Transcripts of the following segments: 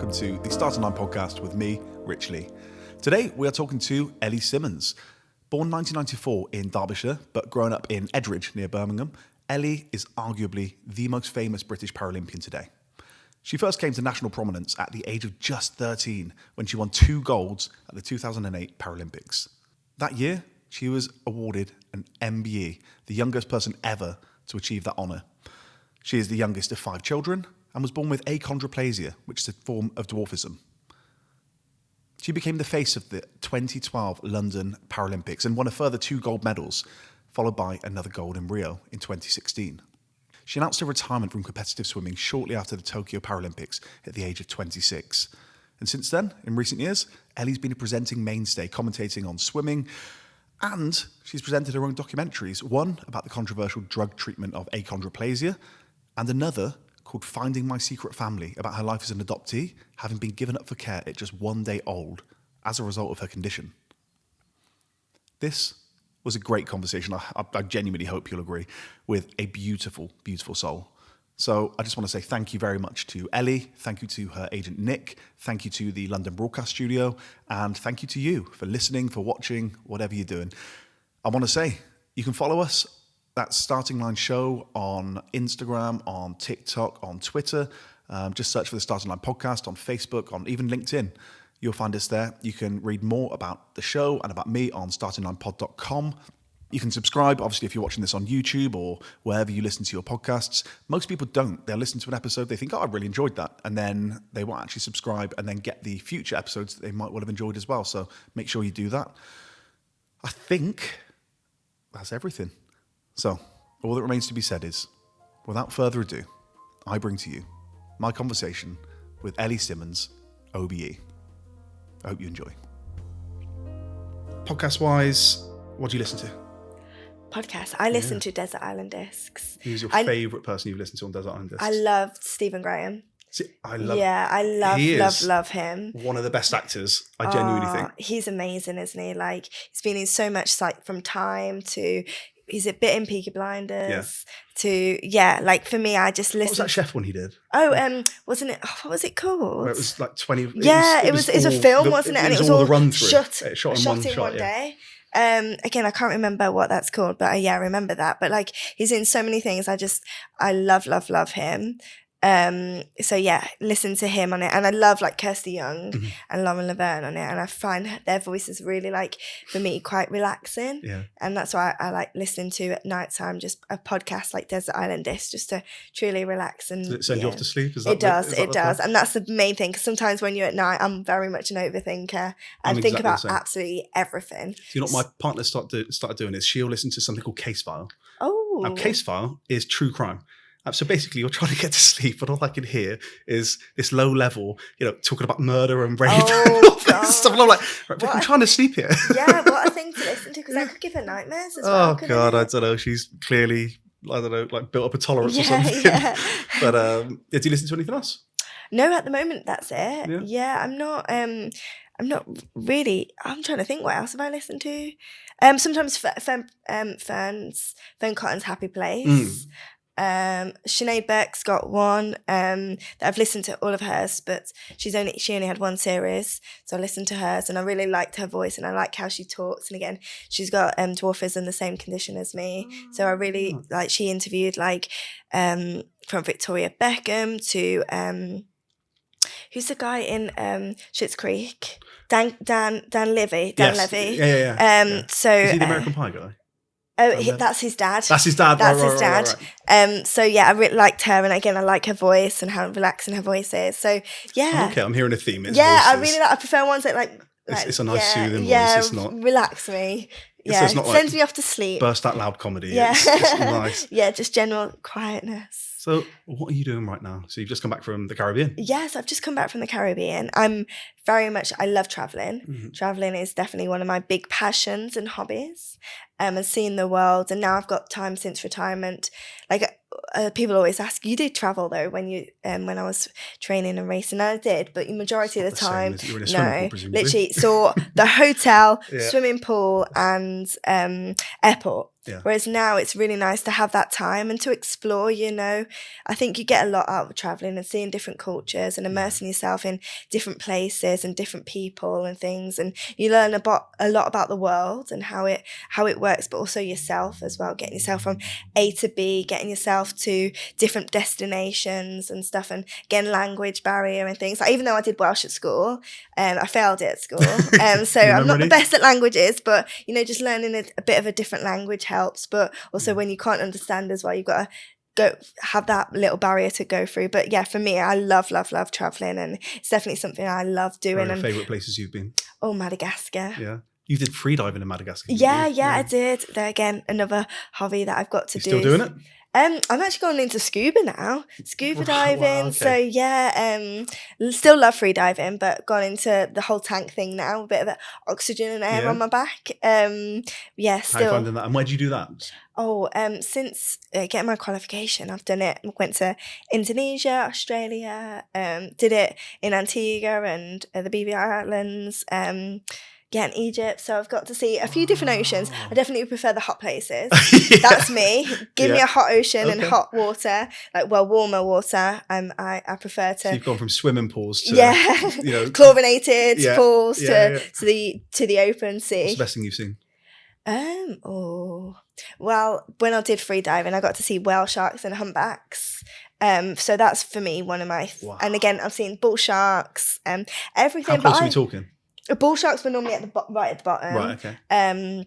welcome to the Starting Line podcast with me, Rich Lee. Today we are talking to Ellie Simmonds. Born 1994 in Derbyshire, but growing up in Edridge near Birmingham, Ellie is arguably the most famous British Paralympian today. She first came to national prominence at the age of just 13 when she won 2 golds at the 2008 Paralympics. That year, she was awarded an MBE, the youngest person ever to achieve that honour. She is the youngest of 5 children and was born with achondroplasia, which is a form of dwarfism. She became the face of the 2012 London Paralympics and won a further 2 gold medals, followed by another gold in Rio in 2016. She announced her retirement from competitive swimming shortly after the Tokyo Paralympics at the age of 26. And since then, in recent years, Ellie's been a presenting mainstay, commentating on swimming, and she's presented her own documentaries, one about the controversial drug treatment of achondroplasia, and another called Finding My Secret Family, about her life as an adoptee, having been given up for care at just 1 day old as a result of her condition. This was a great conversation. I genuinely hope you'll agree, with a beautiful, beautiful soul. So I just want to say thank you very much to Ellie, thank you to her agent Nick, thank you to the London Broadcast Studio, and thank you to you for listening, for watching, whatever you're doing. I want to say, you can follow us, that's Starting Line Show, on Instagram, on TikTok, on Twitter. Just search for the Starting Line Podcast on Facebook, on even LinkedIn. You'll find us there. You can read more about the show and about me on startinglinepod.com. You can subscribe, obviously, if you're watching this on YouTube or wherever you listen to your podcasts. Most people don't. They'll listen to an episode, they think, oh, I really enjoyed that. And then they won't actually subscribe and then get the future episodes that they might well have enjoyed as well. So make sure you do that. I think that's everything. So all that remains to be said is, without further ado, I bring to you my conversation with Ellie Simmonds, OBE. I hope you enjoy. Podcast-wise, what do you listen to? Podcasts. I listen to Desert Island Discs. Who's your favourite person you've listened to on Desert Island Discs? I loved Stephen Graham. See, I love him. One of the best actors, I genuinely think. He's amazing, isn't he? Like, he's been in so much, like, from Time to... He's a bit in Peaky Blinders like for me, I just listened. What was that chef one he did? Wasn't it? What was it called? Where it was like 20. It was a film, wasn't it? And it was all the run through. Shot in one day. Again, I can't remember what that's called, but I remember that. But like, he's in so many things. I love him. Listen to him on it, and I love like Kirsty Young and Lauren Laverne on it, and I find their voices really, like, for me, quite relaxing. And that's why I like listening to at night time just a podcast like Desert Island Disc, just to truly relax. And does it send you off to sleep? It does, and that's the main thing, because sometimes when you're at night, I'm very much an overthinker and think about absolutely everything. Do you know what my partner started doing is she'll listen to something called Case File. Now Case File is true crime. So basically, you're trying to get to sleep, but all I can hear is this low level, talking about murder and rape and all this stuff. And I'm like, I'm trying to sleep here. What a thing to listen to, because I could give her nightmares as well. Oh, God, I don't know. She's clearly, like built up a tolerance or something. Yeah. But do you listen to anything else? No, at the moment, that's it. Yeah, I'm not really. I'm trying to think, what else have I listened to? Sometimes Fern Cotton's Happy Place. Sinead Beck's got one that I've listened to all of hers, but she only had one series, so I listened to hers, and I really liked her voice, and I like how she talks. And again, she's got dwarfism, the same condition as me, so I really like. She interviewed from Victoria Beckham to who's the guy in Schitt's Creek? Dan Levy. Yeah. So is he the American Pie guy? That's his dad. That's his dad. Right. I really liked her, and again, I like her voice and how relaxing her voice is. So yeah. Okay, I'm hearing a theme. Voices. I really like. I prefer ones that it's a nice soothing voice. It's not relax me. Yeah, so sends me off to sleep. Burst out loud comedy. Yeah, it's nice. Yeah, just general quietness. So what are you doing right now? So you've just come back from the Caribbean? Yes, I've just come back from the Caribbean. I love traveling. Mm-hmm. Traveling is definitely one of my big passions and hobbies. And seeing the world. And now I've got time since retirement. Like people always ask, you did travel though when I was training and racing, and I did, but the majority of the time, you're in a swimming pool, presumably. Literally saw the hotel, swimming pool, and airport. Yeah. Whereas now it's really nice to have that time and to explore, you know. I think you get a lot out of traveling and seeing different cultures and immersing yourself in different places and different people and things, and you learn a lot about the world and how it works, but also yourself as well, getting yourself from A to B, getting yourself to different destinations and stuff, and again, language barrier and things. Like, even though I did Welsh at school, I failed it at school, so I'm not the best at languages, but you know, just learning a bit of a different language helps. But also when you can't understand as well, you've got to go have that little barrier to go through. But yeah, for me, I love traveling, and it's definitely something I love doing. What are your favourite places you've been? Oh, Madagascar. Yeah. You did freediving in Madagascar. Yeah, I did. There again, another hobby that I've got to do. Still doing it? I'm actually going into scuba now, diving. Wow, okay. So yeah, still love free diving, but gone into the whole tank thing now, a bit of oxygen and air on my back. Still. How are you finding that? And where did you do that? Oh, since getting my qualification, I've done it. Went to Indonesia, Australia, did it in Antigua and the BVI Islands. In Egypt, so I've got to see a few different oceans. I definitely prefer the hot places. That's me. Give me a hot ocean and hot water, like warmer water. I prefer to. So you've gone from swimming pools to chlorinated pools to the open sea. What's the best thing you've seen? Well, when I did free diving, I got to see whale sharks and humpbacks. So that's for me one of my. And again, I've seen bull sharks. Everything. How close are we talking? Bull sharks were normally right at the bottom. Right, okay.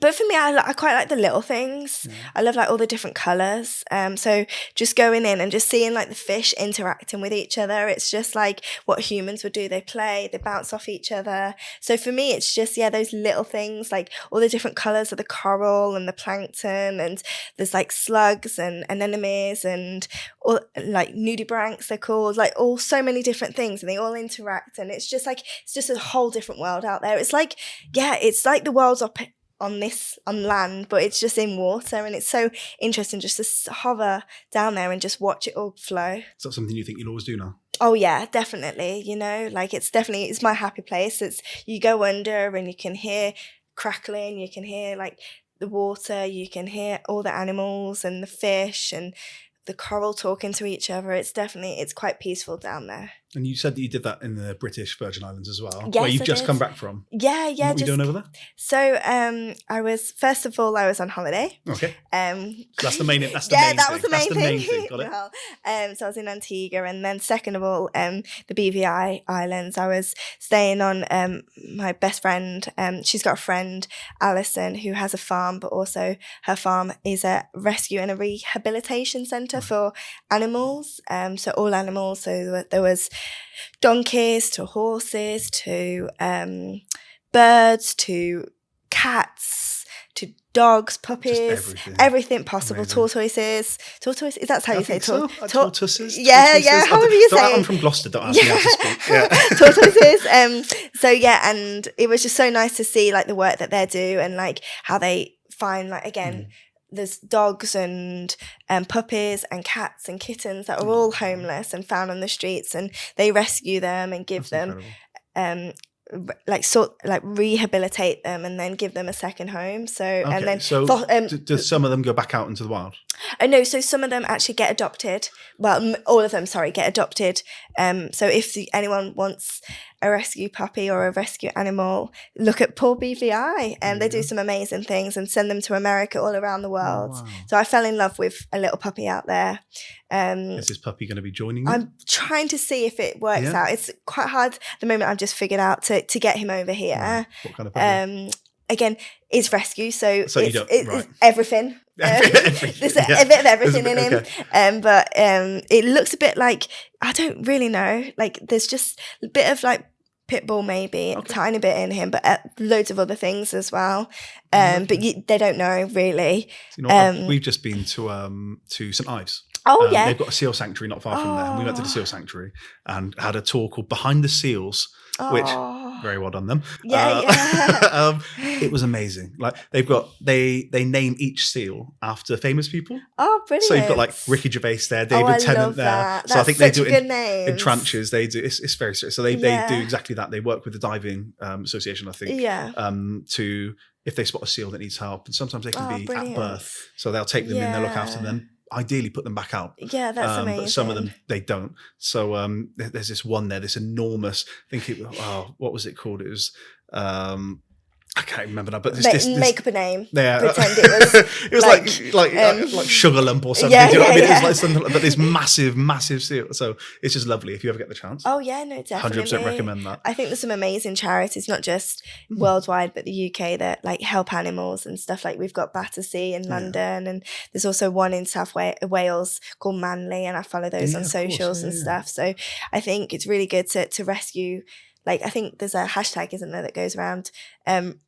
But for me, I quite like the little things. Yeah. I love like all the different colours. So just going in and just seeing like the fish interacting with each other. It's just like what humans would do. They play, they bounce off each other. So for me, it's just, those little things, like all the different colours of the coral and the plankton, and there's like slugs and anemones and all like nudibranchs they're called, like all so many different things, and they all interact. And it's just a whole different world out there. It's like, it's like the world's on land, but it's just in water, and it's so interesting just to hover down there and just watch it all flow. Is that something you think you'll always do now? Oh yeah, definitely. You know, like it's my happy place. It's, you go under and you can hear crackling, you can hear like the water, you can hear all the animals and the fish and the coral talking to each other. It's quite peaceful down there. And you said that you did that in the British Virgin Islands as well, yes, where you've just come back from. Yeah. What were you doing over there? So I was on holiday. Okay. So that's the main. That's that was the main thing. Got it. Well, so I was in Antigua, and then second of all, the BVI Islands. I was staying on my best friend. She's got a friend, Alison, who has a farm, but also her farm is a rescue and a rehabilitation centre for animals. So all animals. So there was donkeys to horses to birds to cats to dogs, puppies, everything possible. Amazing. Tortoises, is that how you say tortoises? Yeah, however you say it. I'm from Gloucester, don't ask me how to speak. Yeah. Tortoises. And it was just so nice to see like the work that they do, and like how they find like, again, there's dogs and puppies and cats and kittens that are all homeless and found on the streets, and they rescue them and give them rehabilitate them and then give them a second home. Does some of them go back out into the wild? No, so some of them actually get adopted. Well, all of them, get adopted. So if anyone wants a rescue puppy or a rescue animal, look at Paul BVI, and they do some amazing things and send them to America, all around the world. Oh, wow. So I fell in love with a little puppy out there. Is this puppy going to be joining you? I'm trying to see if it works out. It's quite hard at the moment. I've just figured out to get him over here. Right. What kind of puppy? Again, it's rescue, so it's right. everything. There's a bit of everything in him. But it looks a bit like, I don't really know, like there's just a bit of like pit bull maybe, a tiny bit in him, but loads of other things as well. But they don't know really. We've just been to St Ives. Oh, yeah. They've got a seal sanctuary not far from there. And we went to the seal sanctuary and had a tour called Behind the Seals, which very well done them. Yeah. It was amazing. Like they name each seal after famous people. Oh, brilliant. So you've got like Ricky Gervais there, David Tennant there. That. So I think they do it in names. tranches. They do. It's very serious. So they do exactly that. They work with the diving association, I think. Yeah. To if they spot a seal that needs help, and sometimes they can be brilliant. at birth, so they'll take them in, they'll look after them, ideally put them back out. Yeah, that's amazing. But some of them they don't. So there's this one there, this enormous. I think what was it called? It was. I can't remember now, but this make up a name. Yeah, pretend it was. It was like sugar lump or something. Do you know what I mean? It's like something, but this massive seal. So it's just lovely if you ever get the chance. Oh yeah, no, definitely. 100% recommend that. I think there's some amazing charities, not just worldwide, but the UK that like help animals and stuff. Like we've got Battersea in London, and there's also one in South Wales called Manly, and I follow those on socials and stuff. So I think it's really good to rescue. Like I think there's a hashtag, isn't there, that goes around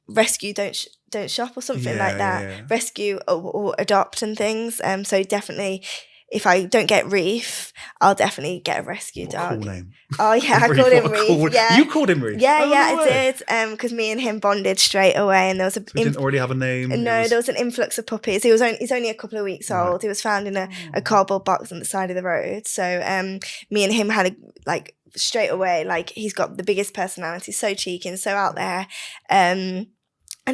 rescue don't shop or something like that. Yeah. Rescue or adopt and things. So definitely, if I don't get Reef, I'll definitely get a rescue dog. Cool name. Oh yeah, I called him Reef. Yeah. You called him Reef? Yeah, I did. Because me and him bonded straight away, and there was he didn't already have a name. No, there was an influx of puppies. He's only a couple of weeks old. He was found in a cardboard box on the side of the road. So me and him had straight away, like he's got the biggest personality, so cheeky and so out there. And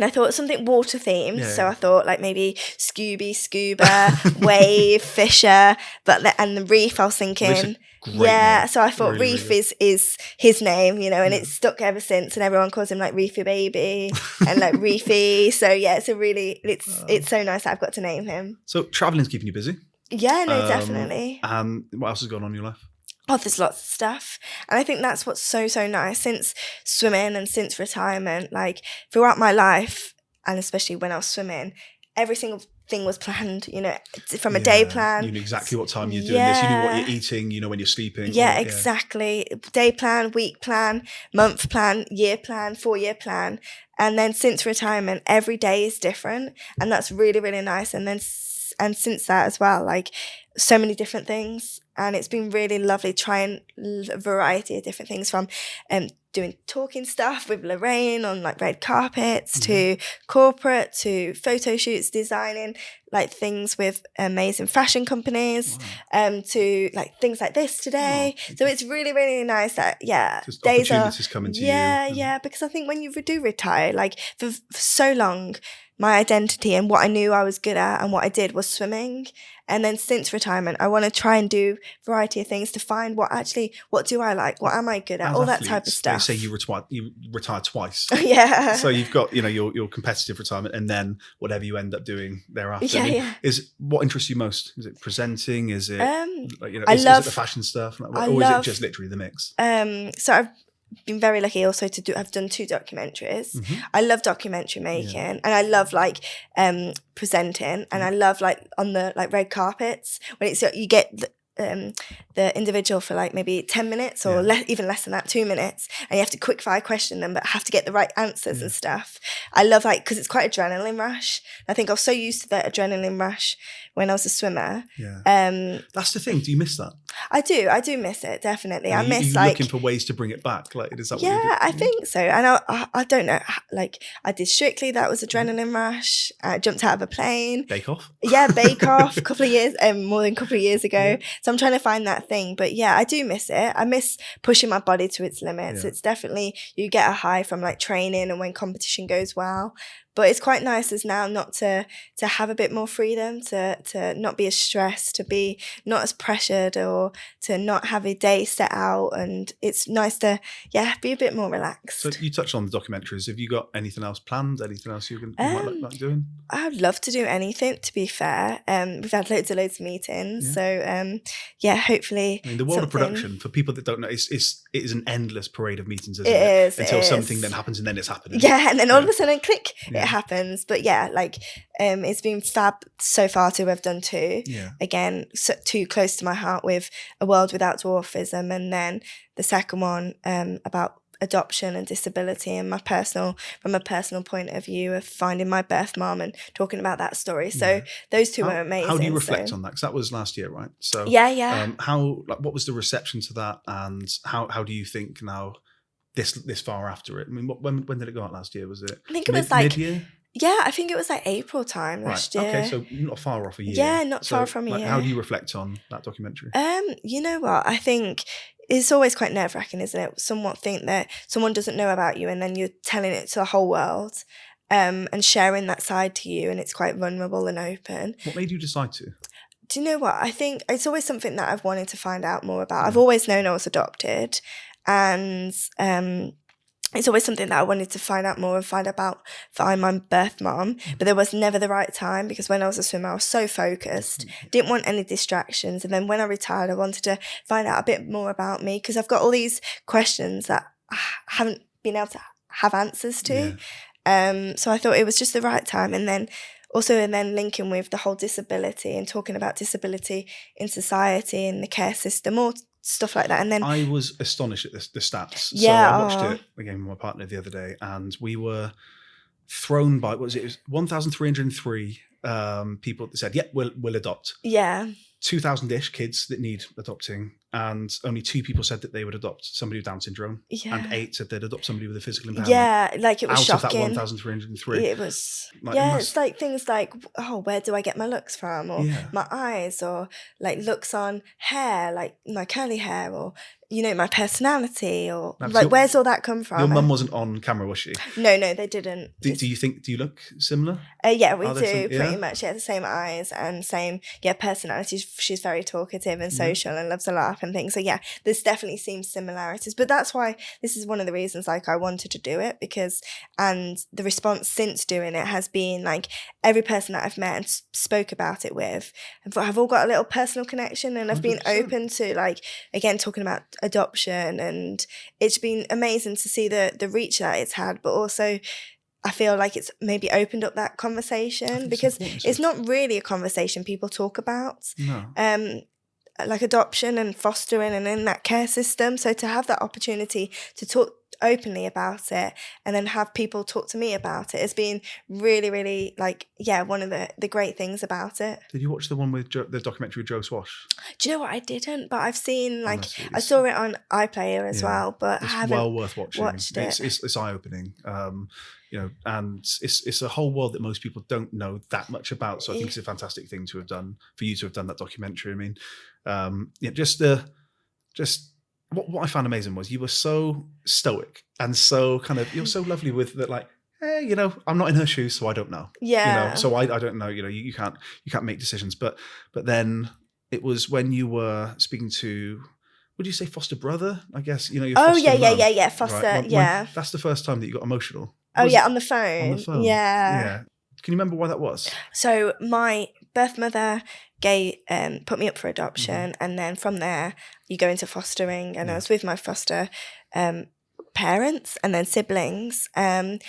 I thought something water themed, so I thought like maybe Scooby, Scuba, Wave, Fisher, and the Reef. I was thinking, name. So I thought really, Reef is his name, and it's stuck ever since, and everyone calls him like Reefy Baby and like Reefy. So yeah, it's so nice that I've got to name him. So traveling's keeping you busy? Yeah, no, definitely. And what else has gone on in your life? Oh, there's lots of stuff. And I think that's what's so nice since swimming and since retirement. Like throughout my life, and especially when I was swimming, every single thing was planned, from a day plan. You knew exactly what time you're doing this. You knew what you're eating, when you're sleeping. Yeah, exactly. Day plan, week plan, month plan, year plan, 4-year plan. And then since retirement, every day is different. And that's really, really nice. And since that as well, like so many different things. And it's been really lovely trying a variety of different things, from doing talking stuff with Lorraine on like red carpets to corporate to photo shoots, designing like things with amazing fashion companies, to like things like this today. So it's really, really nice that just days opportunities coming to you. Yeah, because I think when you do retire, like for so long, my identity and what I knew I was good at and what I did was swimming. And then since retirement, I want to try and do a variety of things to find what do I like? What am I good at? All that type of stuff. They say you retire twice. Yeah. So you've got, your competitive retirement and then whatever you end up doing thereafter. Yeah. Is what interests you most? Is it presenting? Is it, is it the fashion stuff? Or is it just literally the mix? So I've been very lucky also I've done 2 documentaries. I love documentary making, and I love like presenting, and I love like on the like red carpets when it's you get the individual for like maybe 10 minutes or even less than that, 2 minutes, and you have to quick fire question them but have to get the right answers and stuff. I love like, because it's quite adrenaline rush. I think I was so used to that adrenaline rush when I was a swimmer. That's the thing. Do you miss that? I do miss it, definitely. I miss like looking for ways to bring it back. Like, is that what you do? I think so. And I don't know, like I did Strictly, that was adrenaline rush. I jumped out of a plane. Bake Off? Yeah, Bake Off a couple of years, more than a couple of years ago. So I'm trying to find that thing. But yeah, I do miss it. I miss pushing my body to its limits. It's definitely, you get a high from like training and when competition goes well. But it's quite nice as now not to have a bit more freedom, to not be as stressed, to be not as pressured, or to not have a day set out. And it's nice to, be a bit more relaxed. So you touched on the documentaries. Have you got anything else planned? Anything else you might like doing? I would love to do anything, to be fair. We've had loads of meetings. So, hopefully. I mean, the world of production, for people that don't know, it is an endless parade of meetings, isn't it? It is. Until something then happens and then it's happening. Yeah, and then all of a sudden, click, it happens. But it's been fab so far to have done 2. Again, 2 close to my heart, with A World Without Dwarfism, and then the second one about adoption and disability, and from a personal point of view of finding my birth mom and talking about that story. So those 2 were amazing. How do you reflect on that? Because that was last year, right? So yeah. What was the reception to that, and how do you think now this far after it. I mean, when did it go out last year? Was it? I think it was like mid-year? Yeah, I think it was like April time last year. Okay, so not far off a year. Yeah, not far from a year. How do you reflect on that documentary? You know what? I think it's always quite nerve-wracking, isn't it? Someone think that someone doesn't know about you and then you're telling it to the whole world and sharing that side to you, and it's quite vulnerable and open. What made you decide to? Do you know what? I think it's always something that I've wanted to find out more about. I've always known I was adopted, and it's always something that I wanted to find out more and find my birth mom, but there was never the right time, because when I was a swimmer, I was so focused, didn't want any distractions. And then when I retired, I wanted to find out a bit more about me, because I've got all these questions that I haven't been able to have answers to. So I thought it was just the right time. And then linking with the whole disability and talking about disability in society and the care system, or stuff like that. And then I was astonished at the stats. Yeah, so I watched it again with my partner the other day, and we were thrown by, what was it? It was 1,303 people that said, we'll adopt. Yeah. 2,000-ish kids that need adopting, and only 2 people said that they would adopt somebody with Down syndrome, and 8 said they'd adopt somebody with a physical impairment. Yeah, like it was out shocking. Of that 1,303. It was, it's like things like, where do I get my looks from? Or my eyes, or like looks on hair, like my curly hair, or, my personality, or where's all that come from? Your mum wasn't on camera, was she? No, they didn't. Do you look similar? Yeah, we do, pretty much. Yeah, the same eyes and same, personality. She's very talkative and social and loves a laugh and things. So yeah, there's definitely seems similarities. But that's why this is one of the reasons I wanted to do it, and the response since doing it has been like every person that I've met and spoke about it with, have all got a little personal connection, and I've been 100%. open to again, talking about adoption, and it's been amazing to see the reach that it's had, but also I feel like it's maybe opened up that conversation, because it's not really a conversation people talk about. No. Like adoption and fostering and in that care system. So to have that opportunity to talk openly about it and then have people talk to me about it has been really, really one of the great things about it. Did you watch the one with the documentary with Joe Swash? Do you know what? I didn't, but I've seen I saw it on iPlayer as well, but I haven't well worth watching. Watched it. It's eye-opening. And it's a whole world that most people don't know that much about. So I think it's a fantastic thing to have done, for you to have done that documentary. I mean, what I found amazing was you were so stoic and so you're so lovely with that, like, hey, I'm not in her shoes, so I don't know. Yeah. So I don't know. You can't make decisions. But then it was when you were speaking to, would you say foster brother? I guess your foster mum. Foster, right? That's the first time that you got emotional. On the phone. Yeah. Can you remember why that was? So my birth mother put me up for adoption, and then from there you go into fostering, and I was with my foster parents and then siblings, and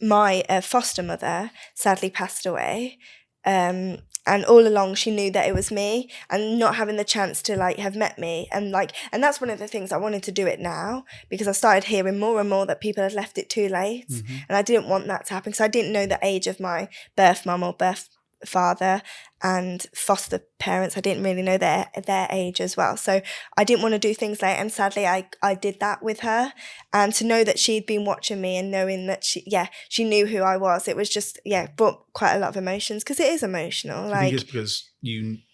my foster mother sadly passed away, and all along she knew that it was me, and not having the chance to have met me, and that's one of the things I wanted to do it now, because I started hearing more and more that people had left it too late, and I didn't want that to happen, because I didn't know the age of my birth mum or birth father and foster parents. I didn't really know their age as well, so I didn't want to do things late, and sadly I did that with her, and to know that she'd been watching me and knowing that she knew who I was, it was just brought quite a lot of emotions, because it is emotional. I think it's because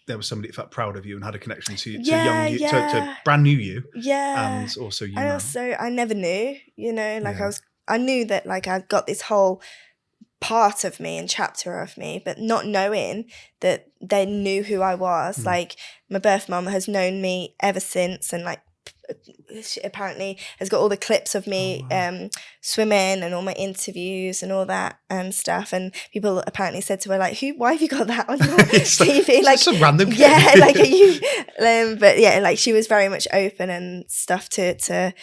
there was somebody that felt proud of you and had a connection to young you, to brand new you, and also I never knew, I knew that I'd got this whole part of me and chapter of me, but not knowing that they knew who I was. My birth mum has known me ever since, and she apparently has got all the clips of me swimming and all my interviews and all that and stuff, and people apparently said to her why have you got that on your TV? Some random are you but she was very much open and stuff to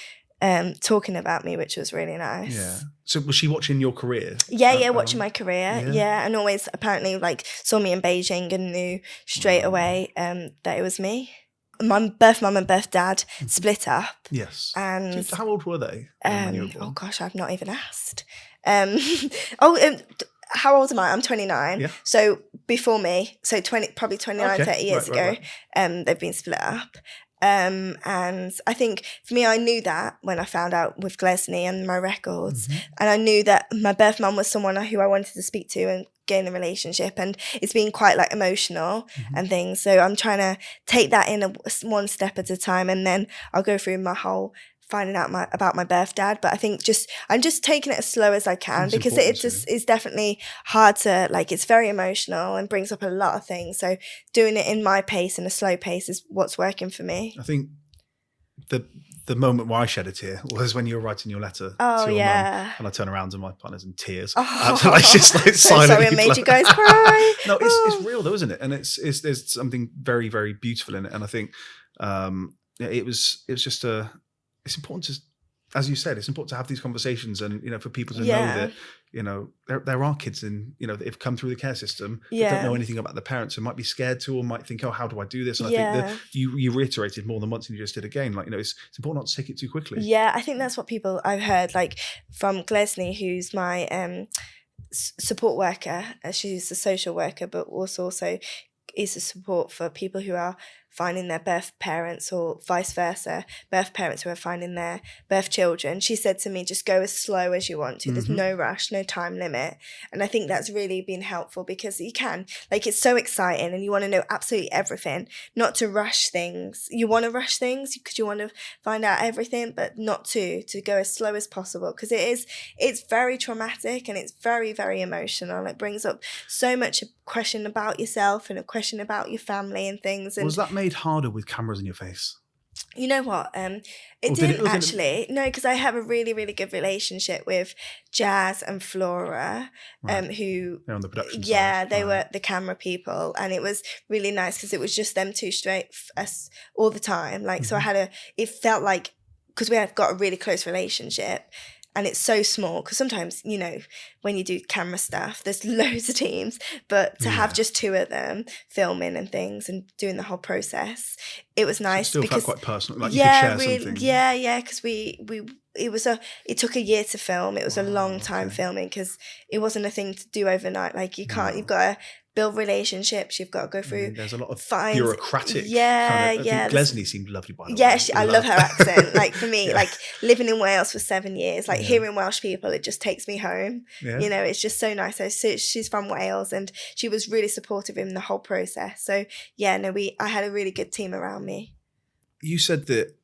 talking about me, which was really nice. Yeah. So was she watching your career? Watching my career. Yeah. And always apparently saw me in Beijing and knew straight away that it was me. My birth mum and birth dad split up. Yes. And so how old were they when you were born? Oh gosh, I've not even asked. How old am I? I'm 29. Yeah. So before me, so 29, 30 years ago, they've been split up. And I think for me, I knew that when I found out with Glesney and my records, and I knew that my birth mum was someone who I wanted to speak to and gain a relationship, and it's been quite like emotional and things. So I'm trying to take that in one step at a time, and then I'll go through my whole finding out about my birth dad. But I think I'm just taking it as slow as I can, because it just is definitely hard to, like, it's very emotional and brings up a lot of things. So doing it in my pace and a slow pace is what's working for me. I think the moment where I shed a tear was when you were writing your letter to your mum, and I turn around and my partner's in tears. It's just like so sorry I made you guys cry. No, it's real though, isn't it? And there's something very, very beautiful in it. And I think it was just it's important to, as you said, it's important to have these conversations, and for people to know that there are kids that have come through the care system that don't know anything about the parents, and might be scared to, or might think, oh, how do I do this? And I think that you reiterated more than once, and you just did again, like, it's important not to take it too quickly. Yeah, I think that's what people I've heard, like from Glesney, who's my support worker. She's a social worker, but also is a support for people who are finding their birth parents, or vice versa, birth parents who are finding their birth children. She said to me, just go as slow as you want to. There's no rush, no time limit. And I think that's really been helpful, because you can, like, it's so exciting and you want to know absolutely everything, not to rush things. You want to rush things because you want to find out everything, but not to go as slow as possible, because it's very traumatic and it's very, very emotional. It brings up so much a question about yourself and a question about your family and things. And was that made harder with cameras in your face? You know what? It didn't actually. No, because I have a really, really good relationship with Jazz and Flora, who they're on the production side. Yeah, they were the camera people, and it was really nice because it was just them two straight us all the time. Like, so it felt like, because we have got a really close relationship. And it's so small, because sometimes, when you do camera stuff, there's loads of teams, but to have just two of them filming and things and doing the whole process, it was nice. So it still because felt quite personal, like you could share something. Yeah, because it took a year to film. It was a long time filming, because it wasn't a thing to do overnight. Like, you've got to build relationships, you've got to go through. There's a lot of bureaucratic. I think Glesney seemed lovely, by the way. Yeah, I love her accent. Like, for me, like living in Wales for 7 years, like hearing Welsh people, it just takes me home. Yeah. It's just so nice. So she's from Wales, and she was really supportive in the whole process. So I had a really good team around me. You said that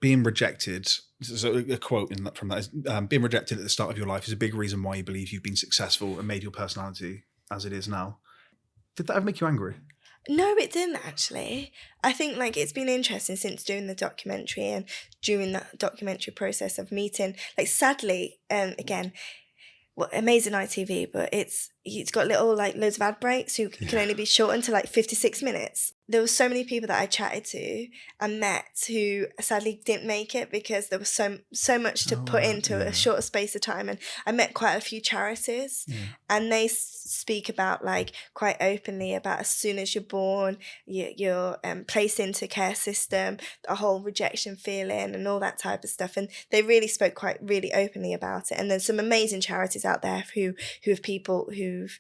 being rejected, so a quote from that is, being rejected at the start of your life is a big reason why you believe you've been successful and made your personality as it is now. Did that ever make you angry? No, it didn't actually. I think, like, it's been interesting since doing the documentary, and during that documentary process of meeting, like, sadly, again, amazing ITV, but it's got little, like, loads of ad breaks, who can only be shortened to like 56 minutes. There were so many people that I chatted to and met who sadly didn't make it, because there was so much to put into a shorter space of time. And I met quite a few charities, and they speak about, like, quite openly about, as soon as you're born, you're placed into care system, the whole rejection feeling and all that type of stuff. And they really spoke really openly about it. And there's some amazing charities out there who have people who've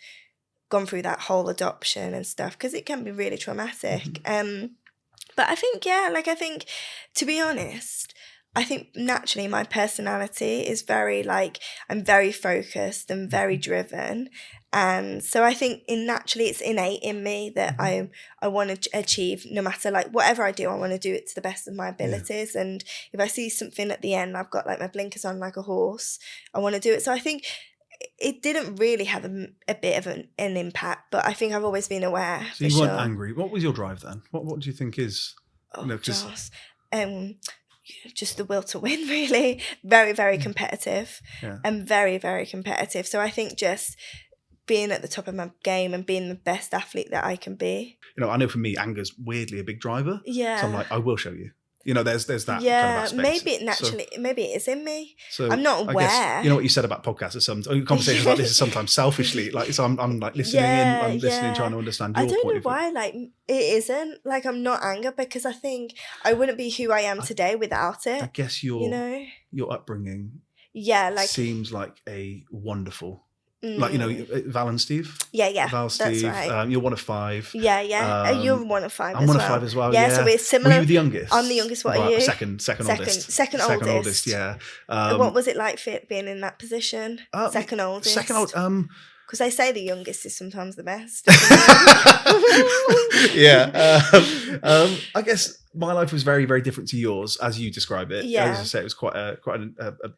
gone through that whole adoption and stuff, because it can be really traumatic. But I think, to be honest, I think naturally my personality is very, like, I'm very focused and very driven. And so I think it's innate in me that I want to achieve, no matter, like, whatever I do, I want to do it to the best of my abilities. And if I see something at the end, I've got, like, my blinkers on like a horse, I want to do it. So I think it didn't really have a bit of an impact, but I think I've always been aware. So you weren't angry. What was your drive then? What do you think is? Just the will to win, really. Very, very competitive, and very, very competitive. So I think just being at the top of my game and being the best athlete that I can be. I know for me, anger's weirdly a big driver. Yeah. So I'm like, I will show you. There's that kind of aspect. Maybe it is in me. So I'm not aware. I guess, what you said about podcasts, conversations like this is sometimes selfishly, like, so I'm like listening I'm listening, trying to understand your point of view. I don't know why, like, it isn't, like, I'm not angry, because I think I wouldn't be who I am today without it. I guess your upbringing seems like a wonderful Like, Val and Steve. Yeah, Val, that's Steve. right. You're one of 5. Yeah. You're one of 5 I'm as one well. of 5 as well. Yeah, so we're similar. Were you the youngest? I'm the youngest. What are Right, you? Second oldest. Second oldest. Yeah. What was it like being in that position? Second oldest. Because they say the youngest is sometimes the best. Yeah. I guess my life was very, very different to yours, as you describe it. Yeah. As I say, it was quite a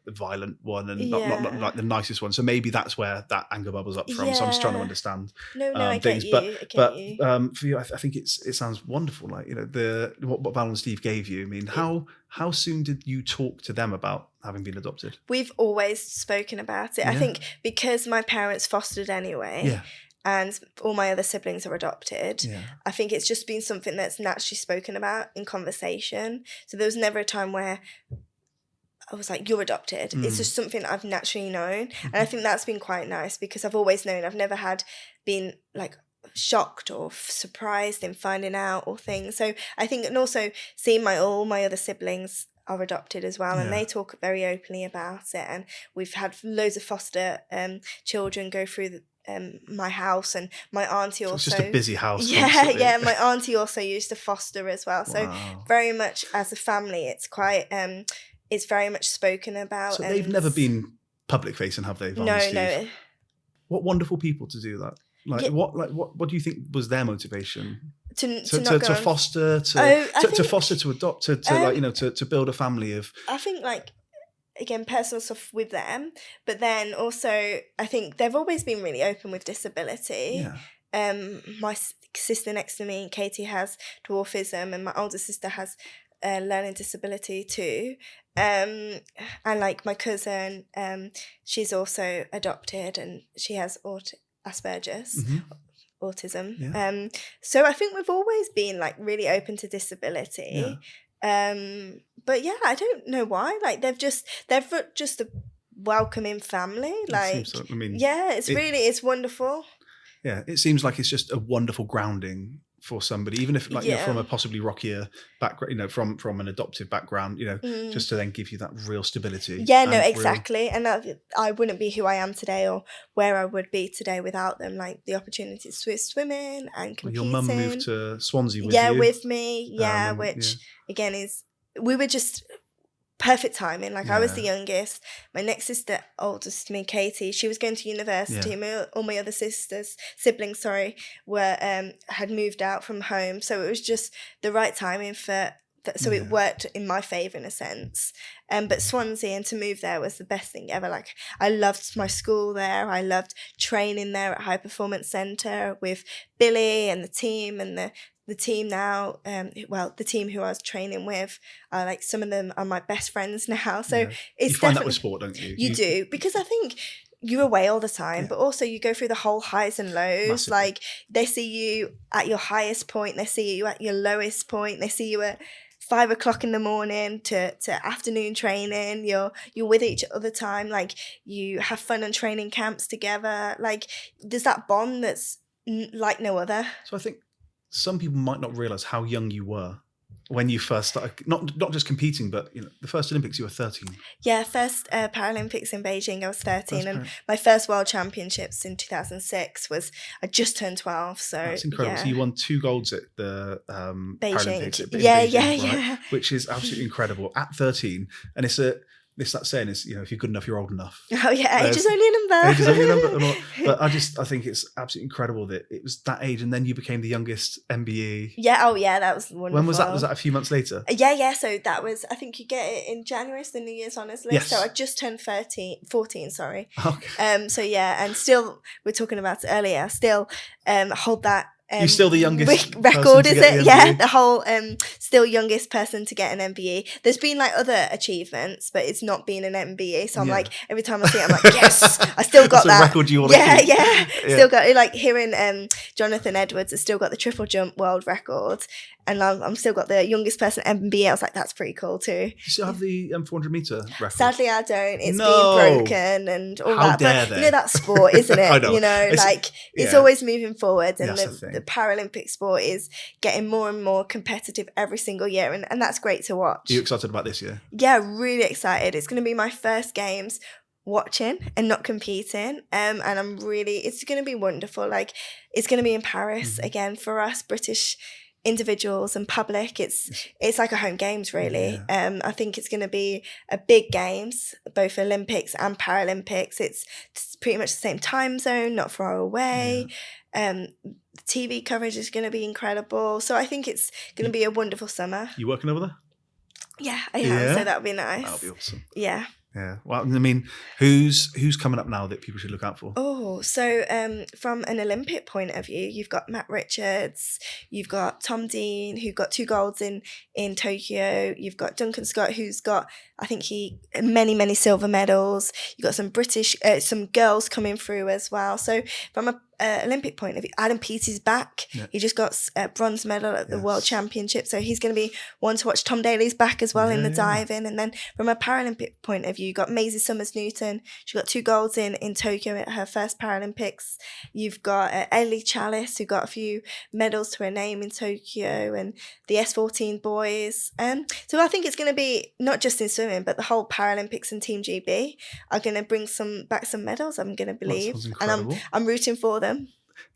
violent one, and not like the nicest one. So maybe that's where that anger bubbles up from. So I'm just trying to understand. No, I things. get you. But for you, I think it sounds wonderful. Like, what Val and Steve gave you. I mean, how soon did you talk to them about having been adopted? We've always spoken about it. Yeah. I think because my parents fostered anyway. Yeah. And all my other siblings are adopted. Yeah. I think it's just been something that's naturally spoken about in conversation. So there was never a time where I was like, you're adopted. It's just something I've naturally known. And I think that's been quite nice because I've always known. I've never been like shocked or surprised in finding out or things. So I think, and also seeing all my other siblings are adopted as well, and they talk very openly about it. And we've had loads of foster children go through my house, and my auntie also. It's just a busy house. Yeah. My auntie also used to foster as well. Wow. So very much as a family, it's quite. It's very much spoken about. So they've never been public facing, have they? No. What wonderful people to do that. What do you think was their motivation? To foster, to foster, to adopt, to build a family of. I think again, personal stuff with them, but then also I think they've always been really open with disability. Yeah. My sister next to me, Katie, has dwarfism, and my older sister has learning disability too. And like my cousin, she's also adopted, and she has Asperger's. Autism. Yeah. So I think we've always been like really open to disability. Yeah. But yeah, I don't know why. Like they're just a welcoming family. Like so. I mean, yeah, it's wonderful. Yeah, it seems like it's just a wonderful grounding for somebody, even if from a possibly rockier background, from an adoptive background, just to then give you that real stability. Yeah, no, exactly. And I wouldn't be who I am today or where I would be today without them. Like the opportunities to swimming and competing. Your mum moved to Swansea with you. Yeah, with me. Yeah, which again we were just perfect timing. Like I was the youngest. My next sister, oldest to me, Katie, she was going to university. All my other siblings, were had moved out from home. So it was just the right timing for that. So it worked in my favour in a sense. But Swansea, and to move there was the best thing ever. Like I loved my school there. I loved training there at High Performance Centre with Billy and the team, and the team now, the team who I was training with, like some of them are my best friends now. So it's you find that with sport, don't you? You do, because I think you're away all the time, but also you go through the whole highs and lows. Massively. Like they see you at your highest point, they see you at your lowest point, they see you at 5 o'clock in the morning to afternoon training. You're with each other time. Like you have fun on training camps together. Like there's that bond that's like no other. So I think some people might not realise how young you were when you first started, not just competing, but the first Olympics you were 13. Yeah, first Paralympics in Beijing I was 13, and my first World Championships in 2006 I just turned 12. So that's incredible. So you won 2 golds at the Paralympics. Beijing, right? Which is absolutely incredible at 13, and it's that saying is, if you're good enough, you're old enough. Oh yeah, age is only a number. Age is only a number. But I think it's absolutely incredible that it was that age, and then you became the youngest MBE. Yeah, that was wonderful. When was that? Was that a few months later? Yeah. So that was, I think you get it in January, so the New Year's honors list. Yes. So I just turned 14, sorry. Okay. So yeah, and still, we're talking about it earlier, still hold that. You're still the youngest record, is it? Yeah, the whole still youngest person to get an MBE. There's been like other achievements, but it's not been an MBE. So I'm like, every time I see it, I'm like, yes, I still got that. Record you want to keep. Yeah. Still got it. Like hearing Jonathan Edwards has still got the triple jump world record, and I'm still got the youngest person MBE. I was like, that's pretty cool too. Do you still have the 400 meter record? Sadly, I don't. It's been broken and all How that. Dare but they? That's sport, isn't it? I know. It's always moving forward, and the Paralympic sport is getting more and more competitive every single year, and that's great to watch. Are you excited about this year? Yeah, really excited. It's going to be my first games watching and not competing. And it's going to be wonderful. Like, it's going to be in Paris again for us British individuals and public. It's like a home games, really. I think it's going to be a big games, both Olympics and Paralympics. It's pretty much the same time zone, not far away. The TV coverage is going to be incredible. So I think it's going to be a wonderful summer. You working over there? Yeah, I am. So that would be nice. That would be awesome. Yeah. Yeah. Well, I mean, who's coming up now that people should look out for? Oh, so from an Olympic point of view, you've got Matt Richards, you've got Tom Dean, who got 2 golds in Tokyo. You've got Duncan Scott, who's got, I think many silver medals. You've got some girls coming through as well. So from a Olympic point of view, Adam Peaty's back. Yeah. He just got a bronze medal at the World Championship, so he's going to be one to watch. Tom Daly's back as well in the diving. And then from a Paralympic point of view, you got Maisie Summers-Newton. She got 2 golds in Tokyo at her first Paralympics. You've got Ellie Chalice, who got a few medals to her name in Tokyo, and the S14 boys. So I think it's going to be not just in swimming, but the whole Paralympics and Team GB are going to bring back some medals, I'm going to believe. And I'm rooting for them.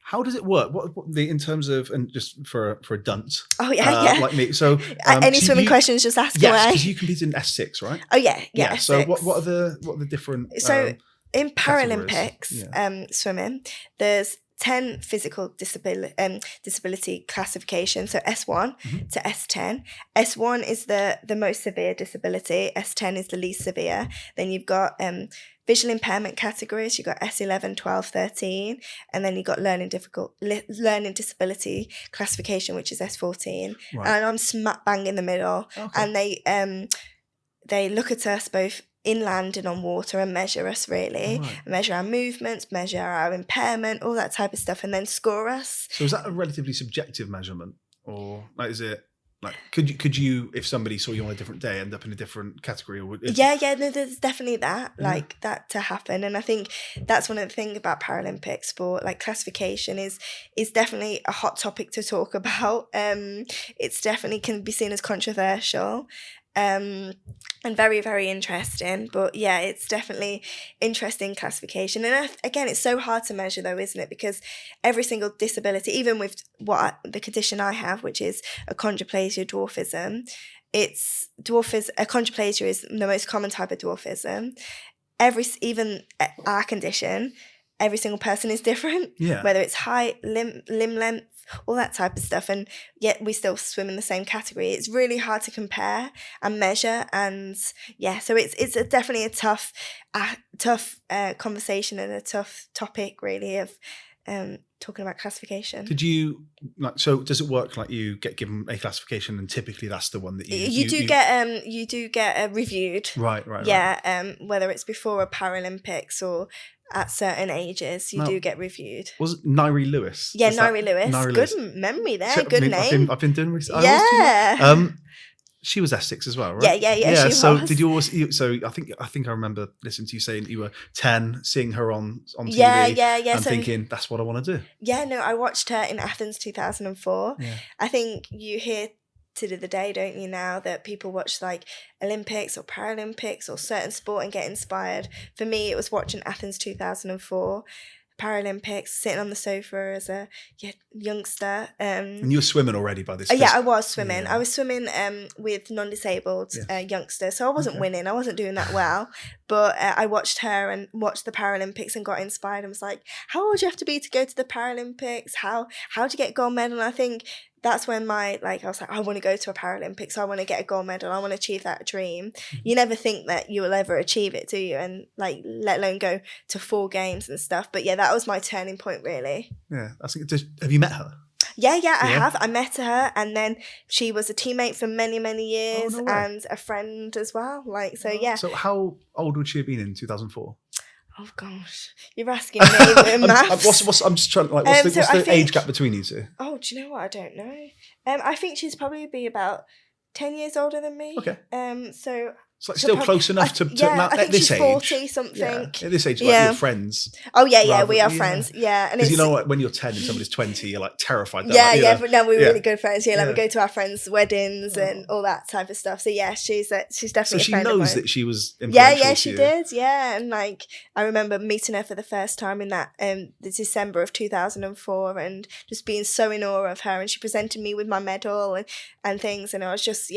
How does it work? What in terms of, and just for a dunce? Oh yeah. Like me. So any swimming questions, just ask away. Yes, because you competed in S6, right? Oh yeah. So what are the different? So in Paralympics, swimming, there's 10 physical disability classifications. So S1 to S10. S1 is the most severe disability. S10 is the least severe. Then you've got visual impairment categories. You've got S11, 12, 13. And then you've got learning disability classification, which is S14. Right. And I'm smack bang in the middle. Okay. And they look at us both inland and on water and measure us, really. Right. Measure our movements, measure our impairment, all that type of stuff, and then score us. So is that a relatively subjective measurement, or like, is it like, could you, if somebody saw you on a different day, end up in a different category? Or no, there's definitely that to happen. And I think that's one of the things about Paralympic sport, like classification is definitely a hot topic to talk about. It's definitely can be seen as controversial. And very, very interesting. But yeah, it's definitely interesting classification. And again, it's so hard to measure though, isn't it? Because every single disability, even with the condition I have, which is achondroplasia dwarfism, achondroplasia is the most common type of dwarfism. Even our condition, every single person is different. Yeah. Whether it's height, limb length, all that type of stuff, and yet we still swim in the same category. It's really hard to compare and measure, and yeah, so it's definitely a tough conversation and a tough topic, really, of talking about classification. Did you so does it work like you get given a classification and typically that's the one that you do get reviewed, right? Yeah, whether it's before a Paralympics or at certain ages, you do get reviewed. Was it Nairi Lewis? Yeah, Nairi Lewis. Good memory there. Good name. I've been doing research. Yeah. She was S6 as well, right? Yeah. So was. Did you always? So I think I remember listening to you saying you were 10, seeing her on TV. Yeah. And thinking that's what I want to do. Yeah, no, I watched her in Athens 2004. Yeah. I think you hear to the day, don't you, now that people watch like Olympics or Paralympics or certain sport and get inspired. For me, it was watching Athens 2004. Paralympics, sitting on the sofa as a youngster. And you were swimming already by this? Yeah, I was swimming. Yeah. I was swimming with non-disabled youngsters, so I wasn't winning. I wasn't doing that well, but I watched her and watched the Paralympics and got inspired and was like, how old do you have to be to go to the Paralympics? How do you get a gold medal? And I think that's when I was like, I want to go to a Paralympics. I want to get a gold medal. I want to achieve that dream. Mm-hmm. You never think that you will ever achieve it, do you? And like, let alone go to 4 games and stuff. But yeah, that was my turning point, really. Yeah. Have you met her? Yeah, I have. I met her, and then she was a teammate for many, many years, and a friend as well. Yeah. So how old would she have been in 2004? Oh gosh, you're asking me with maths. I'm just trying. Like, what's the age gap between you two? Oh, do you know what? I don't know. I think she's probably be about 10 years older than me. Okay. So It's like still close enough to now, I think at this she's age. 40 something. Yeah, at this age, like your friends. Oh yeah, we are friends. Yeah, and because you know what, when you're 10 and somebody's 20, you're like terrified. But now we're really good friends. Yeah, like we go to our friends' weddings and all that type of stuff. So yeah, she's definitely. So she knows that she was. Yeah, she did. Yeah, and like I remember meeting her for the first time in that the December of 2004, and just being so in awe of her. And she presented me with my medal and things, and I was just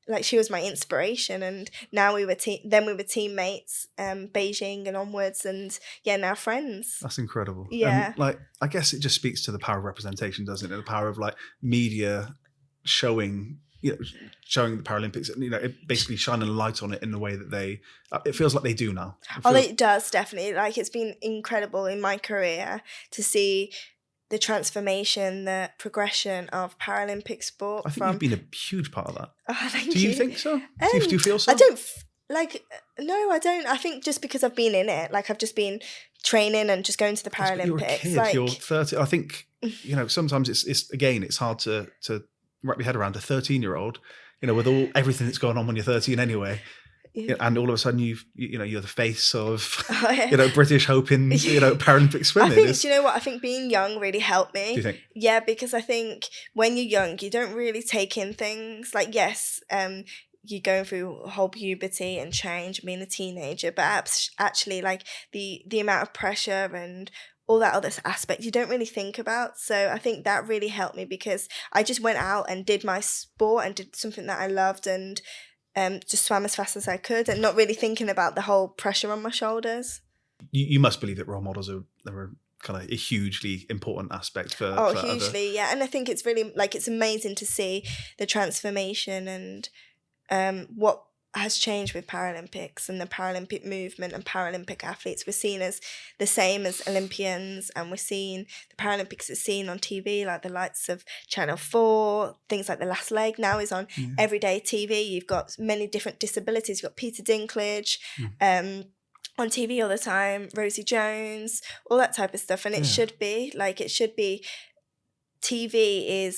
like she was my inspiration. And now we were teammates, Beijing and onwards, and now friends. That's incredible. Yeah, and like I guess it just speaks to the power of representation, doesn't it? The power of like media showing the Paralympics, it basically shining a light on it in the way that it feels like they do now. It does, definitely. Like it's been incredible in my career to see the transformation, the progression of Paralympic sport. I think you've been a huge part of that. Oh, thank you. Do you think so? Do you feel so? I don't. No, I don't. I think just because I've been in it, like I've just been training and just going to the Paralympics. You're a kid. You're 30. I think sometimes it's hard to wrap your head around a 13-year-old. With everything that's going on when you're 13 anyway. Yeah. And all of a sudden you're the face of British hope in Paralympic swimming. I think I think being young really helped me. Do you think? Yeah, because I think when you're young you don't really take in things like you're going through whole puberty and change, being a teenager, but actually like the amount of pressure and all that other aspect you don't really think about. So I think that really helped me because I just went out and did my sport and did something that I loved and just swam as fast as I could and not really thinking about the whole pressure on my shoulders. You must believe that role models are kind of a hugely important aspect for hugely, yeah. And I think it's really it's amazing to see the transformation and what has changed with Paralympics and the Paralympic movement and Paralympic athletes. We're seen as the same as Olympians, and we're seeing the Paralympics is seen on TV, like the likes of Channel 4, things like The Last Leg now is on everyday TV. You've got many different disabilities. You've got Peter Dinklage on TV all the time, Rosie Jones, all that type of stuff. And it should be, TV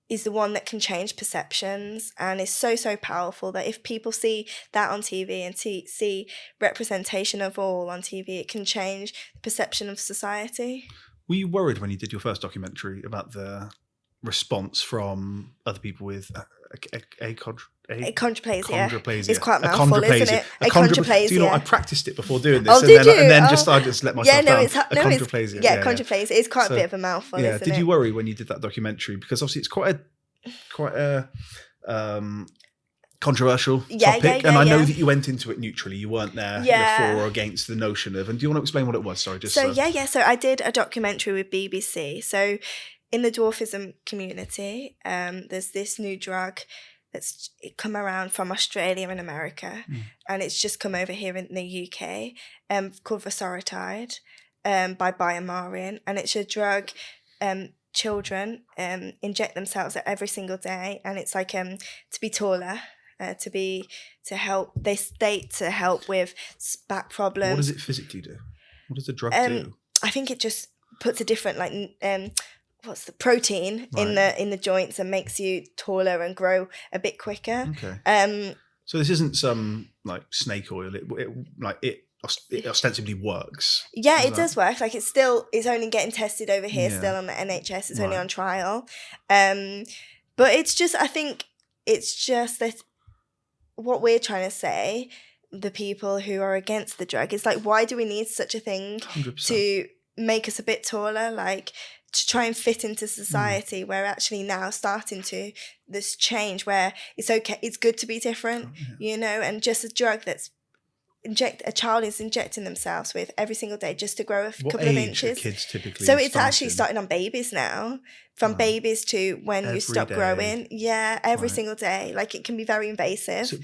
is the one that can change perceptions and is so powerful that if people see that on TV and see representation of all on TV, it can change the perception of society. Were you worried when you did your first documentary about the response from other people with achondroplasia? It's quite a mouthful, isn't it? Achondroplasia. Do you know, I practiced it before doing this, and then I just let myself down. Achondroplasia. Achondroplasia is quite a bit of a mouthful, isn't it? Did you worry when you did that documentary? Because obviously it's quite a controversial topic, and I know that you went into it neutrally. You weren't there for or against the notion of. And do you want to explain what it was? Sorry, So I did a documentary with BBC. So in the dwarfism community, there's this new drug that's come around from Australia and America, and it's just come over here in the UK, called Vosoritide, by Biomarin, and it's a drug children inject themselves every single day, and it's like to be taller, to help with back problems. What does it physically do? What does the drug do? I think it just puts a different what's the protein in the joints and makes you taller and grow a bit quicker. Okay. So this isn't some snake oil. It ostensibly works. Yeah, it does work. It's only getting tested over here still on the NHS. It's only on trial. But it's just, I think it's just that what we're trying to say, the people who are against the drug, is why do we need such a thing 100%. To make us a bit taller? To try and fit into society, we're actually now starting to this change where it's okay, it's good to be different, and just a drug that's a child is injecting themselves with every single day just to grow a couple of inches. Kids typically so it's actually starting on babies now, from babies to when you stop growing. Yeah, every single day. It can be very invasive. So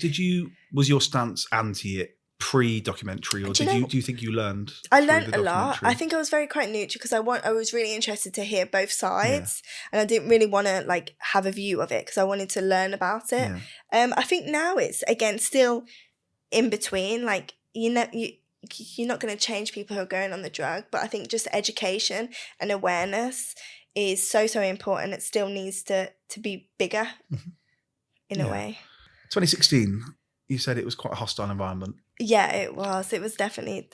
was your stance anti it pre-documentary, or do you think you learned? I learned a lot. I think I was quite neutral because I was really interested to hear both sides, and I didn't really want to have a view of it because I wanted to learn about it. I think now it's again still in between. You're not going to change people who are going on the drug, but I think just education and awareness is so important. It still needs to be bigger in a way. 2016. you said it was quite a hostile environment. Yeah, it was. It was definitely.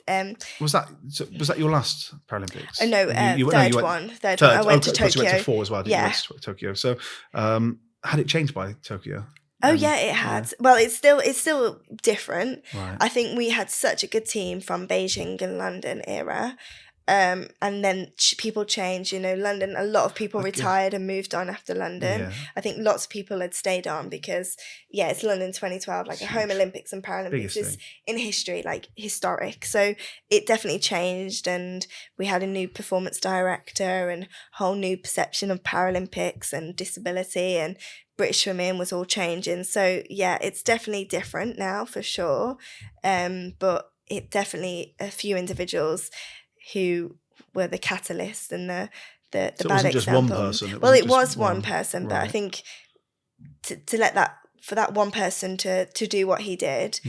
Was that your last Paralympics? No, third one. I went to Tokyo. You went to 4 as well. Yeah. You went to Tokyo. So, had it changed by Tokyo? Oh yeah, it had. Yeah. Well, it's still different. Right. I think we had such a good team from Beijing and London era. And then people changed, London, a lot of people retired and moved on after London. Yeah. I think lots of people had stayed on because, it's London 2012, like a home Olympics and Paralympics is in history, like historic. So it definitely changed, and we had a new performance director and whole new perception of Paralympics and disability, and British swimming was all changing. So yeah, it's definitely different now for sure. But it definitely a few individuals who were the catalyst and the bad example. It wasn't just one person. It was one person, but I think to let that one person to do what he did,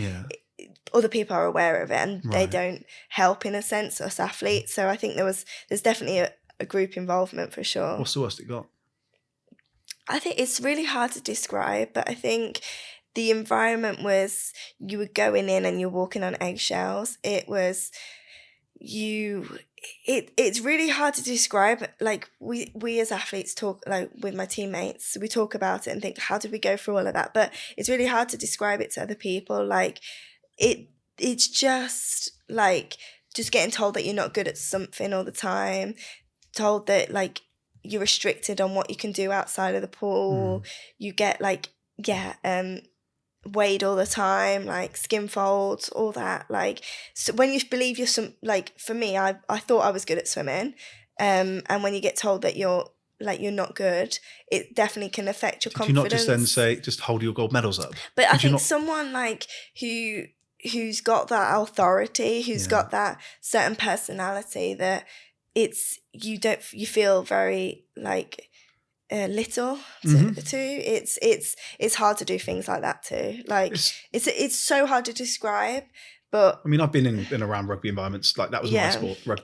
other people are aware of it, and they don't help in a sense, us athletes. So I think there's definitely a group involvement for sure. What's the worst it got? I think it's really hard to describe, but I think the environment was, you were going in and you're walking on eggshells. It was it's really hard to describe. Like we as athletes talk, like with my teammates, we talk about it and think, how did we go through all of that? But it's really hard to describe it to other people. Like it's just like just getting told that you're not good at something all the time, told that like you're restricted on what you can do outside of the pool. You get weighed all the time, like skin folds, all that. Like, so when you believe you're for me, I thought I was good at swimming, and when you get told that you're not good, it definitely can affect your confidence. Did you not just then say, just hold your gold medals up? But I think someone like who's got that authority, who's got that certain personality, that you feel very like little to it's hard to do things like that too. Like it's so hard to describe. But I mean, I've been in around rugby environments, like that was my sport, rugby.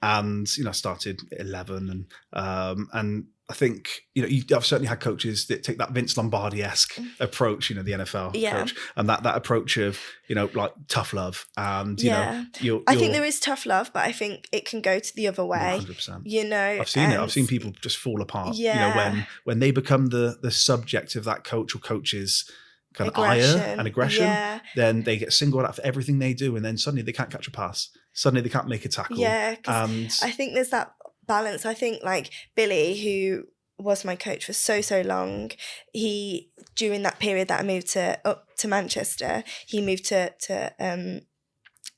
And I started at 11, and I think I've certainly had coaches that take that Vince Lombardi-esque approach, the NFL coach, and that approach of like tough love, and I think there is tough love, but I think it can go to the other way. 100%. I've seen it. I've seen people just fall apart. When they become the subject of that coach or coach's kind of ire and aggression, then they get singled out for everything they do, and then suddenly they can't catch a pass. Suddenly they can't make a tackle. And I think there's that balance. I think like Billy, who was my coach for so long, he, during that period that I moved up to Manchester, he moved to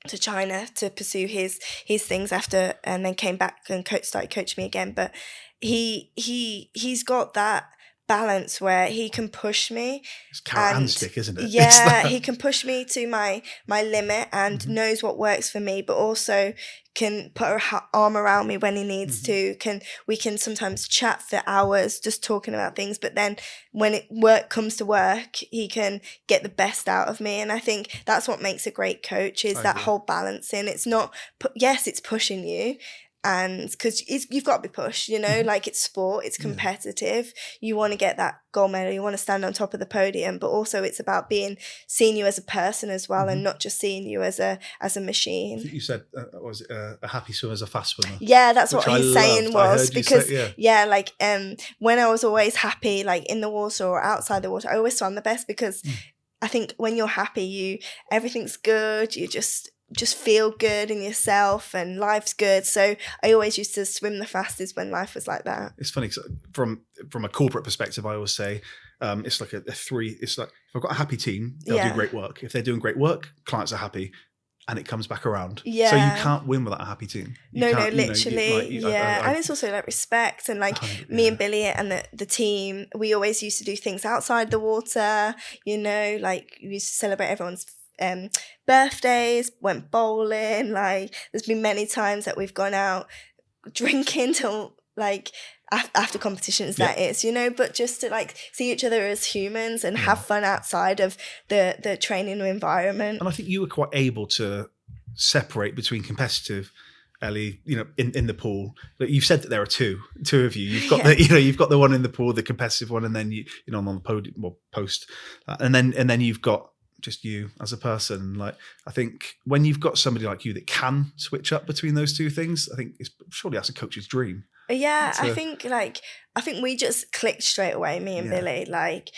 China to pursue his things after, and then came back and started coaching me again. But he's got that balance where he can push me. It's carrot and stick, isn't it? Yeah, he can push me to my limit and knows what works for me, but also can put her arm around me when he needs to. We can sometimes chat for hours just talking about things, but then when work comes to work, he can get the best out of me. And I think that's what makes a great coach, is that whole balancing. It's not, it's pushing you, and because you've got to be pushed, like it's sport, it's competitive. You want to get that gold medal, you want to stand on top of the podium, but also it's about seeing you as a person as well, and not just seeing you as a machine. I think you said, was it a happy swimmer is a fast swimmer? Yeah, that's what his saying was, because when I was always happy, like in the water or outside the water, I always swam the best, because I think when you're happy, everything's good, you just feel good in yourself and life's good. So I always used to swim the fastest when life was like that. It's funny, cause from a corporate perspective, I always say it's like a three. It's like, if I've got a happy team, they'll do great work. If they're doing great work, clients are happy, and it comes back around. Yeah. So you can't win without a happy team. No, literally. And it's also like respect, and like me and Billy and the team, we always used to do things outside the water, like we used to celebrate everyone's birthdays, went bowling. Like there's been many times that we've gone out drinking till like after competitions, that is, but just to like see each other as humans and have fun outside of the training environment. And I think you were quite able to separate between competitive Ellie, in the pool. You've said that there are two of you. You've got you've got the one in the pool, the competitive one, and then on the podium or post, and then you've got just you as a person. Like, I think when you've got somebody like you that can switch up between those two things, I think surely that's a coach's dream. Yeah, I think we just clicked straight away, me and Billy. Like,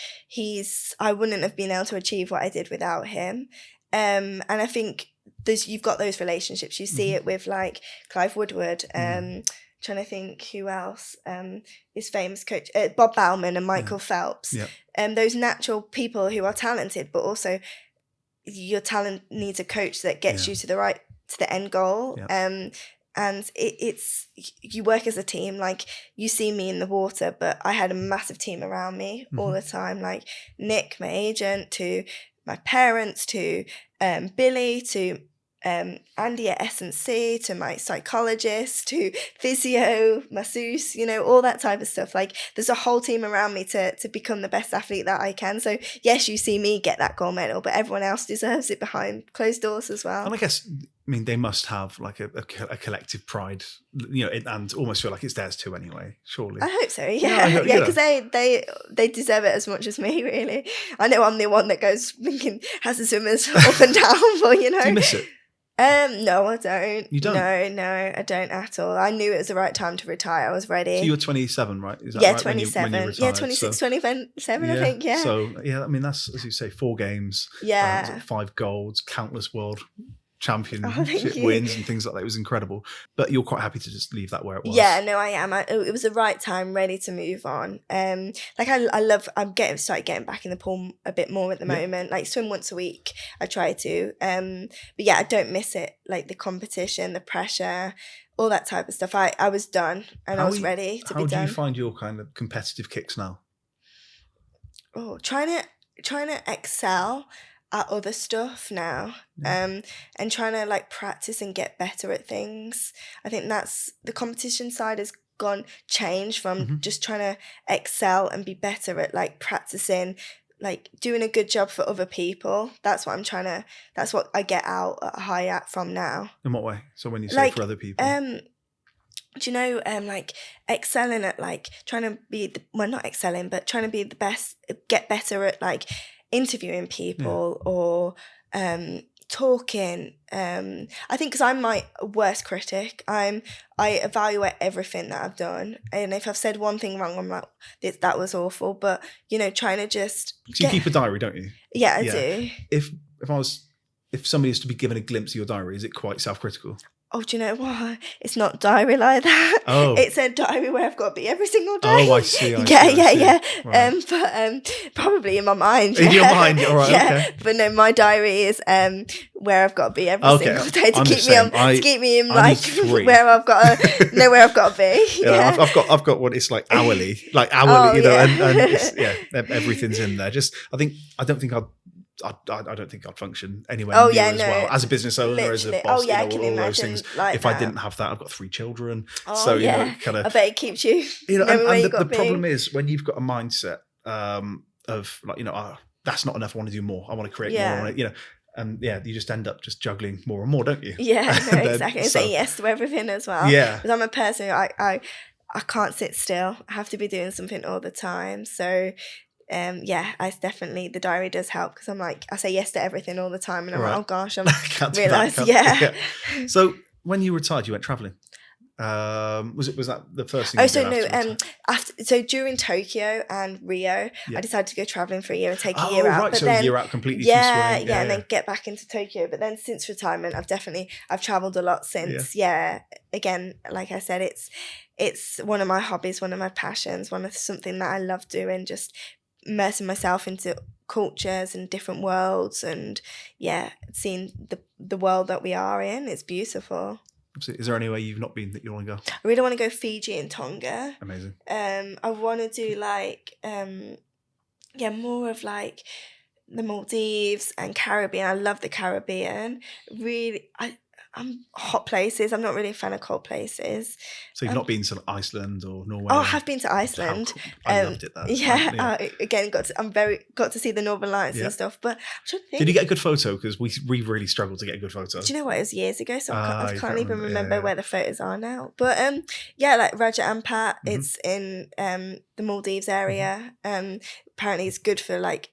I wouldn't have been able to achieve what I did without him. And I think you've got those relationships. You see it with like Clive Woodward. Trying to think who else is famous coach, Bob Bauman and Michael Phelps. Those natural people who are talented, but also your talent needs a coach that gets you to the end goal. And it's you work as a team. Like, you see me in the water, but I had a massive team around me all the time. Like Nick, my agent, to my parents, to Billy, to Andy at S&C, to my psychologist, to physio, masseuse, all that type of stuff. Like, there's a whole team around me to become the best athlete that I can. So yes, you see me get that gold medal, but everyone else deserves it behind closed doors as well. And I guess, they must have like a collective pride, and almost feel like it's theirs too anyway, surely. I hope so, yeah, because they deserve it as much as me, really. I know I'm the one that goes thinking, has the swimmers up and down, but Do you miss it? No, I don't. You don't? No, I don't at all. I knew it was the right time to retire. I was ready. So you were 27, right? Is that right? 27. When you retired? 26, so, 27, I think, So, that's, as you say, 4 games. 5 golds, countless world championship wins and things like that. It was incredible. But you're quite happy to just leave that where it was. Yeah, no, I am. It was the right time, ready to move on. I'm started getting back in the pool a bit more at the moment. Like, swim once a week, I try to. But yeah, I don't miss it. Like, the competition, the pressure, all that type of stuff. I was done and I was ready to be done. How do you find your kind of competitive kicks now? Oh, trying to excel at other stuff now, and trying to like practice and get better at things. I think that's the competition side has changed from just trying to excel and be better at like practicing, like doing a good job for other people. That's what I get out at high at from now. In what way? So when you say for other people? Do you know, like excelling at like trying to be not excelling, but trying to be the best, get better at like interviewing people or talking. I think because I'm my worst critic. I evaluate everything that I've done, and if I've said one thing wrong, I'm like, that was awful. But trying to just. So you keep a diary, don't you? Yeah, I do. If somebody is to be given a glimpse of your diary, is it quite self-critical? Oh, do you know what? It's not a diary like that. Oh. It's a diary where I've got to be every single day. Oh, I see. Yeah. Right. But probably in my mind. In your mind, all right, okay. But no, my diary is where I've got to be every single day to keep me in like where I've got to know where I've got to be. Yeah, I've got what it's like hourly, and it's, everything's in there. Just I don't think I'd function anywhere near as well as a business owner, as a boss. I can imagine all those things. Like if I didn't have that, I've got 3 children. So kind of. I bet it keeps you. And the problem is when you've got a mindset of like that's not enough. I want to do more. I want to create more. I want to, and you just end up just juggling more and more, don't you? Yeah, no, exactly. And saying yes to everything as well. Yeah, because I'm a person I can't sit still. I have to be doing something all the time. So. I definitely, the diary does help because I'm like, I say yes to everything all the time and I'm like, oh gosh, I'm realised, So when you retired, you went travelling. Was that the first thing? So during Tokyo and Rio, I decided to go travelling for a year and take a year out. Right, but so then, a year out completely. And then get back into Tokyo. But then since retirement, I've travelled a lot since. Again, like I said, it's one of my hobbies, one of my passions, something that I love doing. Just immersing myself into cultures and different worlds, and seeing the world that we are in. It's beautiful. Is there anywhere you've not been that you want to go? I really want to go Fiji and Tonga. Amazing. I want to do like more of like the Maldives and Caribbean. I love the Caribbean. Really, hot places. I'm not really a fan of cold places. So you've not been to Iceland or Norway? Oh, I have been to Iceland. Cool. I loved it there. Yeah. Again, got to see the Northern Lights and stuff. But I'm trying to think. Did you get a good photo? Because we really struggled to get a good photo. Do you know what? It was years ago, so I can't even remember where the photos are now. But like Raja Ampat, it's in the Maldives area. Apparently, it's good for like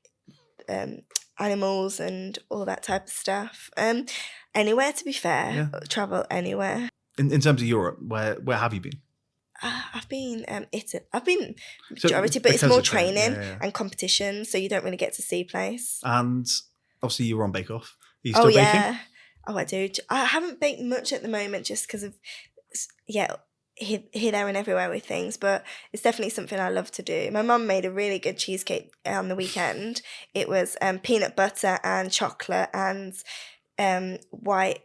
animals and all that type of stuff. Anywhere, to be fair, travel anywhere. In terms of Europe, where have you been? I've been Italy. I've been majority, but it's more training and competition, so you don't really get to see place. And obviously, you were on Bake Off. Are you still baking? Oh, I do. I haven't baked much at the moment, just because of here, there, and everywhere with things. But it's definitely something I love to do. My mum made a really good cheesecake on the weekend. It was peanut butter and chocolate and white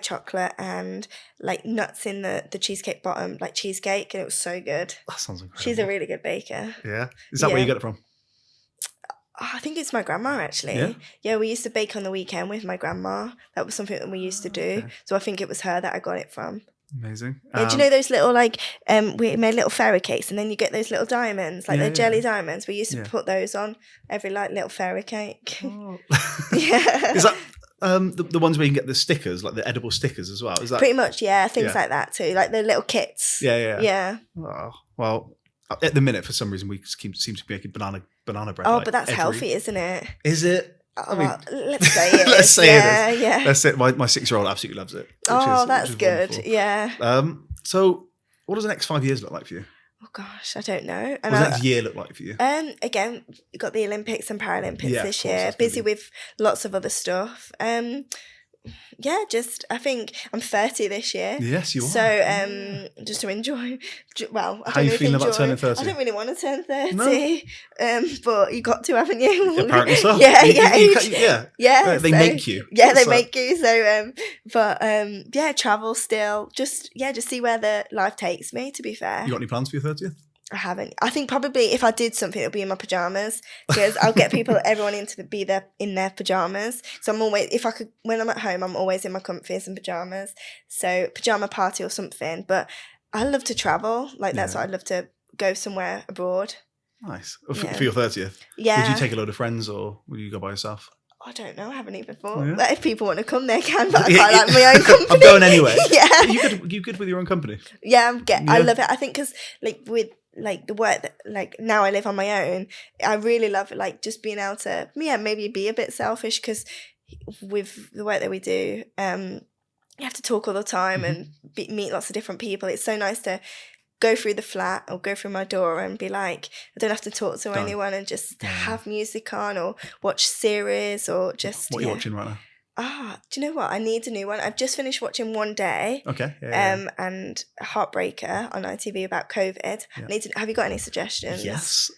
chocolate and like nuts in the cheesecake bottom, like cheesecake, and it was so good. That sounds incredible. She's a really good baker. Yeah. Is that where you got it from? I think it's my grandma, actually. Yeah, we used to bake on the weekend with my grandma. That was something that we used to do. Okay. So I think it was her that I got it from. Amazing. Do you know those little we made little fairy cakes, and then you get those little diamonds, like jelly diamonds. We used to put those on every little fairy cake. Oh. Yeah. Is that the ones where you can get the stickers, like the edible stickers as well? Is that pretty much? Yeah, things like that too, like the little kits. Yeah. Oh, well, at the minute, for some reason, we seem to be making banana bread. Oh, but that's healthy, isn't it? Is it? I mean, let's say it. Let's say it is. Yeah. That's it. My 6-year-old absolutely loves it. That's good. Wonderful. Yeah. So what does the next 5 years look like for you? Oh gosh, I don't know. What does the next year look like for you? Again, you got the Olympics and Paralympics this year. Busy with lots of other stuff. I think I'm 30 this year. Yes, you are. So just to enjoy. Well, how are you feeling about turning 30? I don't really want to turn 30. No. But you got to, haven't you? Apparently so. Yeah. They make you. Yeah, they make you. So travel still. Just see where the life takes me, to be fair. You got any plans for your 30th? I haven't. I think probably if I did something, it'll be in my pajamas, because I'll get everyone in their pajamas. So I'm always, when I'm at home, I'm always in my comfies and pajamas. So pajama party or something. But I love to travel. That's what I'd love to go somewhere abroad. Nice. For your 30th? Yeah. Would you take a load of friends, or would you go by yourself? I don't know. I haven't even thought. But if people want to come, they can. But I quite like my own company. I'm going anyway. Yeah. You good with your own company? Yeah, I love it. I think because with the work that now I live on my own, I really love just being able to maybe be a bit selfish, because with the work that we do, you have to talk all the time and meet lots of different people. It's so nice to go through the flat or go through my door and be I don't have to talk to anyone, and just have music on or watch series or just what are you watching right now? Do you know what? I need a new one. I've just finished watching One Day. Okay. And Heartbreaker on ITV about COVID. Yeah. Have you got any suggestions? Yes.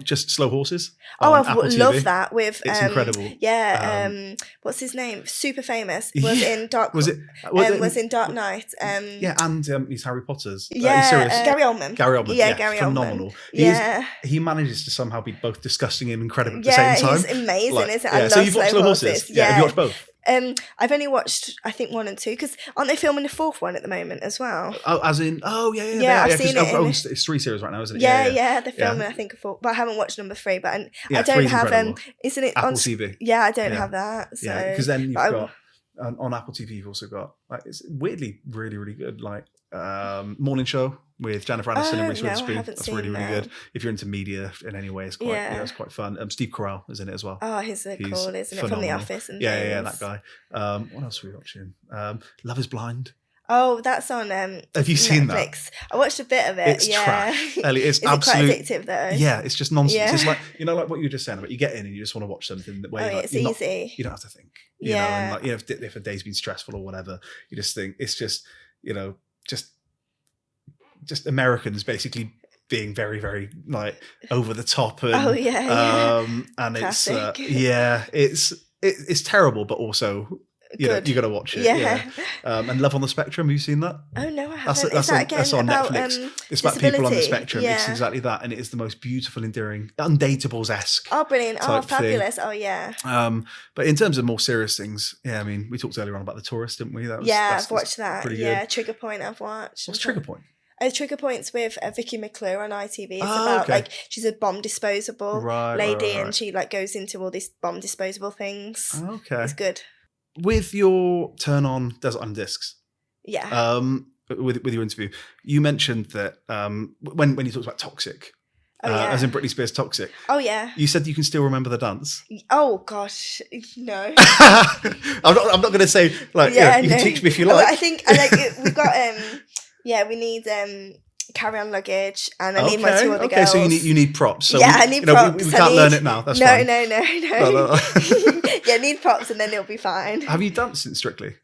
Just Slow Horses. Oh, I love that. It's incredible. Yeah. What's his name? Super famous. Was in Dark. Was in Dark Knight. And he's Harry Potter's. Gary Oldman. Gary Oldman. Yeah, Gary phenomenal. Oldman. He manages to somehow be both disgusting and incredible at the same time. He's amazing, isn't it? I love so you've watched Slow Horses. Yeah. Have you watched both? I've only watched, I think, 1 and 2, because aren't they filming the 4th one at the moment as well? Oh, as in, I've seen it. It's 3 series right now, isn't it? Yeah, they're filming, I think, 4, but I haven't watched number 3. But I don't have isn't it Apple on TV? Yeah, I don't have that. So. Yeah, because then you've got on Apple TV, you've also got it's weirdly really really good morning show with Jennifer Aniston and Reese Witherspoon. That's really really good. If you're into media in any way, it's quite it's quite fun. Steve Carell is in it as well. Oh, he's cool, isn't it? From The Office and yeah, that guy. What else are we watching? Love is Blind. Oh, that's on have you seen Netflix. That? I watched a bit of it. It's trash. Ellie, it's absolute. It quite addictive though? Yeah, it's just nonsense. Yeah. It's like what you were just saying about you get in and you just want to watch something where it's easy. You don't have to think. You know, and if a day's been stressful or whatever, you just think it's just just Americans basically being very very over the top and and Classic. it's terrible, but also you got to watch it. Yeah. And Love on the Spectrum, have you seen that? Oh no, I haven't. That's on about, Netflix. It's about people on the spectrum. It's exactly that, and it is the most beautiful, endearing, Undateables-esque. Oh, brilliant! Oh, fabulous! Thing. Oh, yeah. But in terms of more serious things, I mean, we talked earlier on about The Tourist, didn't we? I've watched that. Yeah, Trigger Point, I've watched. What's Trigger Point? Trigger Point's with Vicky McClure on ITV. It's about like she's a bomb disposable lady, and she like goes into all these bomb disposable things. Okay, it's good. With your turn on Desert Island Discs, with your interview, you mentioned that when you talked about Toxic, as in Britney Spears' Toxic. Oh yeah. You said you can still remember the dance. Oh gosh, no. I'm not going to say like you can teach me if you like. I think we've got we need Carry On Luggage, and I need my two other girls. So you need props. So I need props. We can't learn it now. That's fine. No. Yeah, need props, and then it'll be fine. Have you danced in Strictly?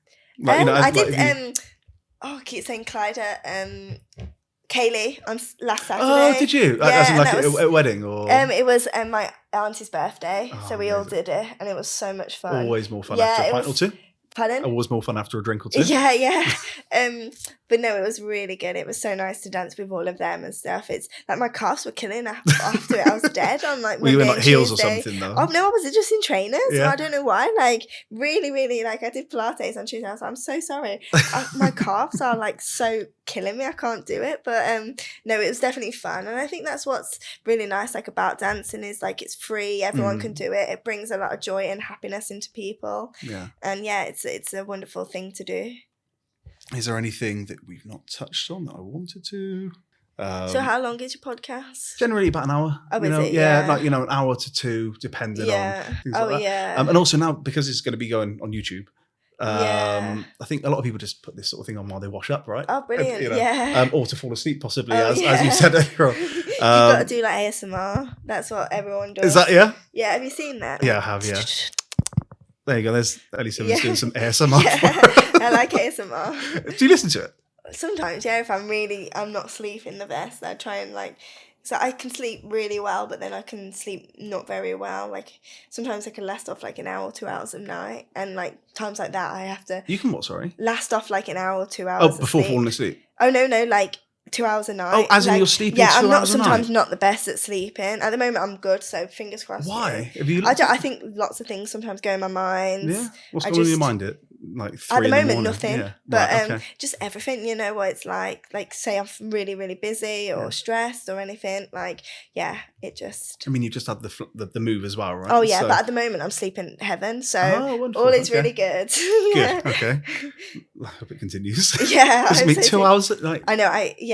I did. I keep saying Clyde Kaylee on last Saturday. Oh, did you? As in like a wedding or? It was my auntie's birthday, so we all did it, and it was so much fun. Always more fun after a pint or two. Pardon? Always more fun after a drink or two. Yeah. But no, it was really good. It was so nice to dance with all of them and stuff. It's like my calves were killing after it. I was dead on like Were you in like heels Tuesday. Or something though? Oh no, I was just in trainers. Yeah. I don't know why. Like really, really, like I did Pilates on Tuesday. I was like, I'm so sorry. My calves are like so killing me. I can't do it. But no, it was definitely fun. And I think that's what's really nice like about dancing is like it's free. Everyone can do it. It brings a lot of joy and happiness into people. Yeah. And it's a wonderful thing to do. Is there anything that we've not touched on that I wanted to? So how long is your podcast? Generally about an hour. Oh, is it? Yeah, like an hour to two, depending on things like that. Yeah. And also now, because it's going to be going on YouTube, I think a lot of people just put this sort of thing on while they wash up, right? Oh, brilliant! Or to fall asleep, possibly, as you said earlier on. You've got to do like ASMR. That's what everyone does. Is that Yeah, have you seen that? Yeah, I have. Yeah. There you go. There's Ellie Simmonds doing some ASMR. I like ASMR. Do you listen to it? Sometimes, if I'm not sleeping the best, I try and so I can sleep really well, but then I can sleep not very well. Like sometimes I can last off like an hour or 2 hours a night, and like times like that I have to. You can what? Sorry. Last off like an hour or 2 hours. Oh, before falling asleep. Oh no, like 2 hours a night. Oh, as in you're sleeping 2 hours a night? Yeah, I'm sometimes not the best at sleeping. At the moment, I'm good, so fingers crossed. Why? Have you? I think lots of things sometimes go in my mind. Yeah. What's going on in your mind? Like 3 at the moment, in the nothing. Yeah. But right, okay. Just everything. You know what it's like. Like say I'm really, really busy or stressed or anything. Like it just. I mean, you just had the move as well, right? Oh yeah, but at the moment I'm sleeping heaven, so all is really good. Good. Okay. I hope it continues. Yeah. Does it mean 2 hours at night? I know.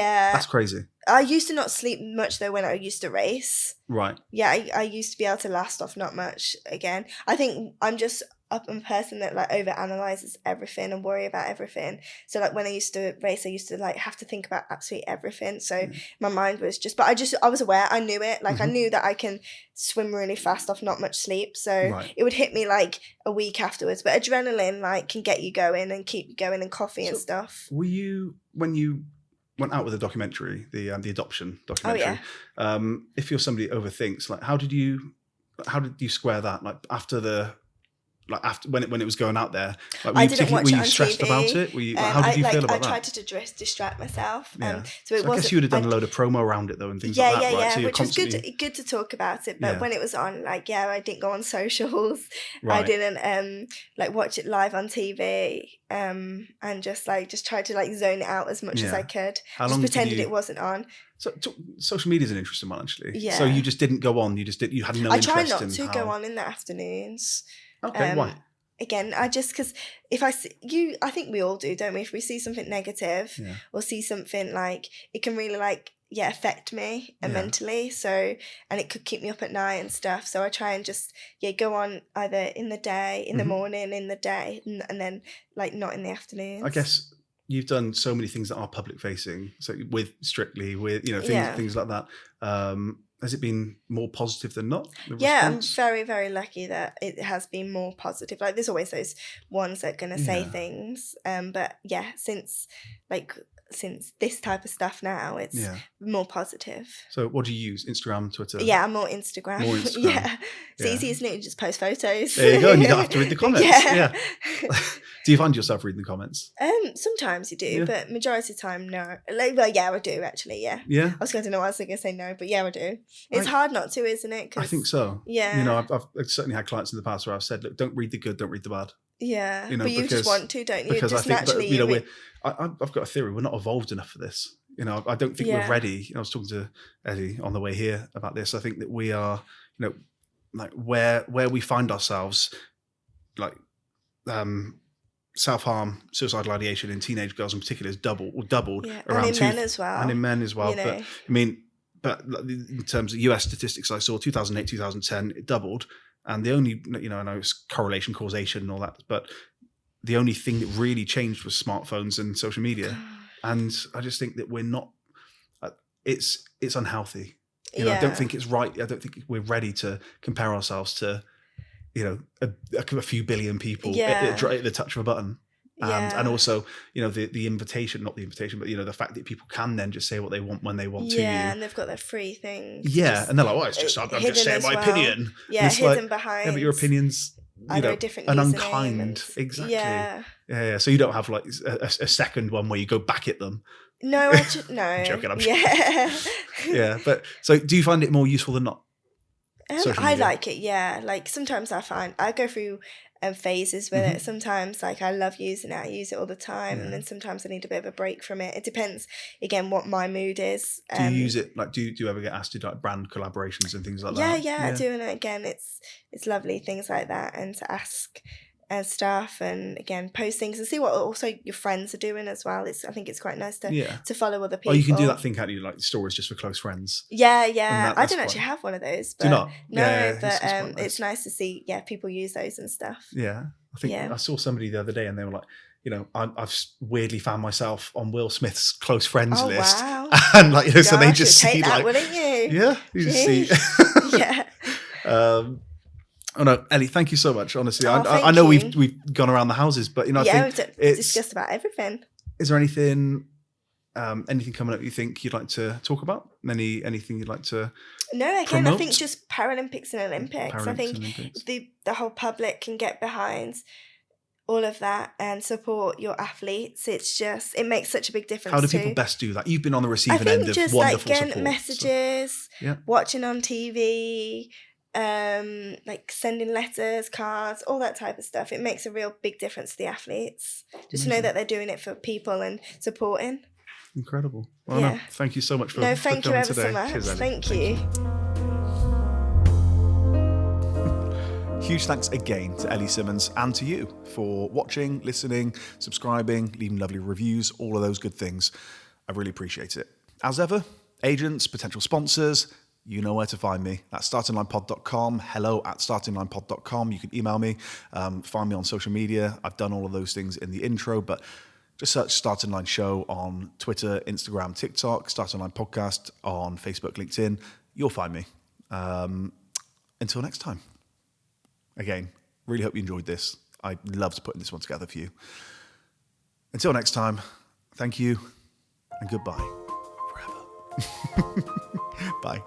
That's crazy. I used to not sleep much though when I used to race. Right. Yeah, I used to be able to last off not much again. I think I'm just a person that like overanalyzes everything and worry about everything. So like when I used to race, I used to like have to think about absolutely everything. So my mind was just, but I was aware, I knew it. Like I knew that I can swim really fast off not much sleep. So it would hit me like a week afterwards. But adrenaline like can get you going and keep you going and coffee and stuff. Were you, when you went out with the documentary, the adoption documentary, if you're somebody that overthinks, like how did you square that? Like after when it was going out there, like, were you stressed TV. About it? How did you feel about that? I tried to distract myself. So I guess you would have done a load of promo around it though and things like that, right? So which was good to talk about it. But when it was on, I didn't go on socials. Right. I didn't watch it live on TV. And just tried to zone it out as much as I could. Just pretended it wasn't on. So social media is an interesting one actually. Yeah. So you just didn't go on. You had no interest in I try not to go on in the afternoons. Okay, why? Again, because if I see you, I think we all do, don't we? If we see something negative or see something it can really affect me mentally. So, and it could keep me up at night and stuff. So I try and just go on either in the day, in the morning, in the day, and then not in the afternoons. I guess you've done so many things that are public facing. So with Strictly, with things like that. Has it been more positive than not? I'm very, very lucky that it has been more positive. There's always those ones that are going to say things. But since since this type of stuff now, it's more positive. So what do you use? Instagram, Twitter? Yeah, I'm more Instagram. Yeah. It's easy, isn't it? You just post photos. There you go, and you don't have to read the comments. Yeah. Do you find yourself reading the comments? Sometimes you do, but majority of the time, no. Well, yeah, I do actually, yeah. Yeah? I was going to know, I was going to say no, but yeah, I do. It's hard not to, isn't it? I think so. Yeah. You know, I've certainly had clients in the past where I've said, look, don't read the good, don't read the bad. Yeah, you know, but you just want to, don't you? Because just I think naturally, that, you know, I've got a theory, we're not evolved enough for this. You know, I don't think we're ready. I was talking to Eddie on the way here about this. I think that we are, you know, like where we find ourselves, like self-harm, suicidal ideation in teenage girls in particular is doubled around, and in men as well. And in men as well. You know. But I mean, in terms of US statistics I saw, 2008, 2010, it doubled. And the only, you know, I know it's correlation, causation and all that, but the only thing that really changed was smartphones and social media. And I just think that we're not, it's unhealthy. You know, I don't think it's right. I don't think we're ready to compare ourselves to, you know, a few billion people at the touch of a button. And also, you know, the invitation, not the invitation, but, you know, the fact that people can then just say what they want when they want to you. Yeah, and they've got their free things. Yeah, and they're like, well, it's just, I'm just saying my opinion. Yeah, hidden behind. Yeah, but your opinion's, you know, an unkind. Exactly. Yeah. So you don't have like a second one where you go back at them. No, no. I'm joking. Yeah, but so do you find it more useful than not? I like it, yeah. Like sometimes I go through phases with it. Sometimes like I love using it, I use it all the time, and then sometimes I need a bit of a break from it. It depends again what my mood is. Do you use it like do you ever get asked to do like brand collaborations and things like that? Yeah, I do, and again it's lovely things like that, and to ask and stuff, and again post things and see what also your friends are doing as well. I think it's quite nice to follow other people. Oh, you can do that thing, can't you? Like stories just for close friends. Yeah. I don't actually have one of those. But, do you not? No, but it's nice to see people use those and stuff. Yeah, I think I saw somebody the other day and they were like, you know, I've weirdly found myself on Will Smith's close friends list. Wow. And like, you know, so they just take see that, like, wouldn't you? Yeah, you just see. Yeah. Oh no, Ellie, thank you so much. Honestly, I know we've gone around the houses, but you know, I think we've discussed about everything. Is there anything coming up you think you'd like to talk about? Anything you'd like to? No, again, promote? I think just Paralympics and Olympics. I think the whole public can get behind all of that and support your athletes. It makes such a big difference. How do people best do that? You've been on the receiving end of just wonderful like support. Messages, watching on TV. Like sending letters, cards, all that type of stuff. It makes a real big difference to the athletes. Just to know that they're doing it for people and supporting. Incredible. Well, no, thank you so much for coming today. Thank you ever so much. Cheers, thank you. Huge thanks again to Ellie Simmonds and to you for watching, listening, subscribing, leaving lovely reviews, all of those good things. I really appreciate it. As ever, agents, potential sponsors, you know where to find me. That's startinglinepod.com, hello@startinglinepod.com. You can email me, find me on social media. I've done all of those things in the intro, but just search Starting Line Show on Twitter, Instagram, TikTok, Starting Line Podcast on Facebook, LinkedIn. You'll find me. Until next time. Again, really hope you enjoyed this. I loved putting this one together for you. Until next time, thank you and goodbye forever. Bye.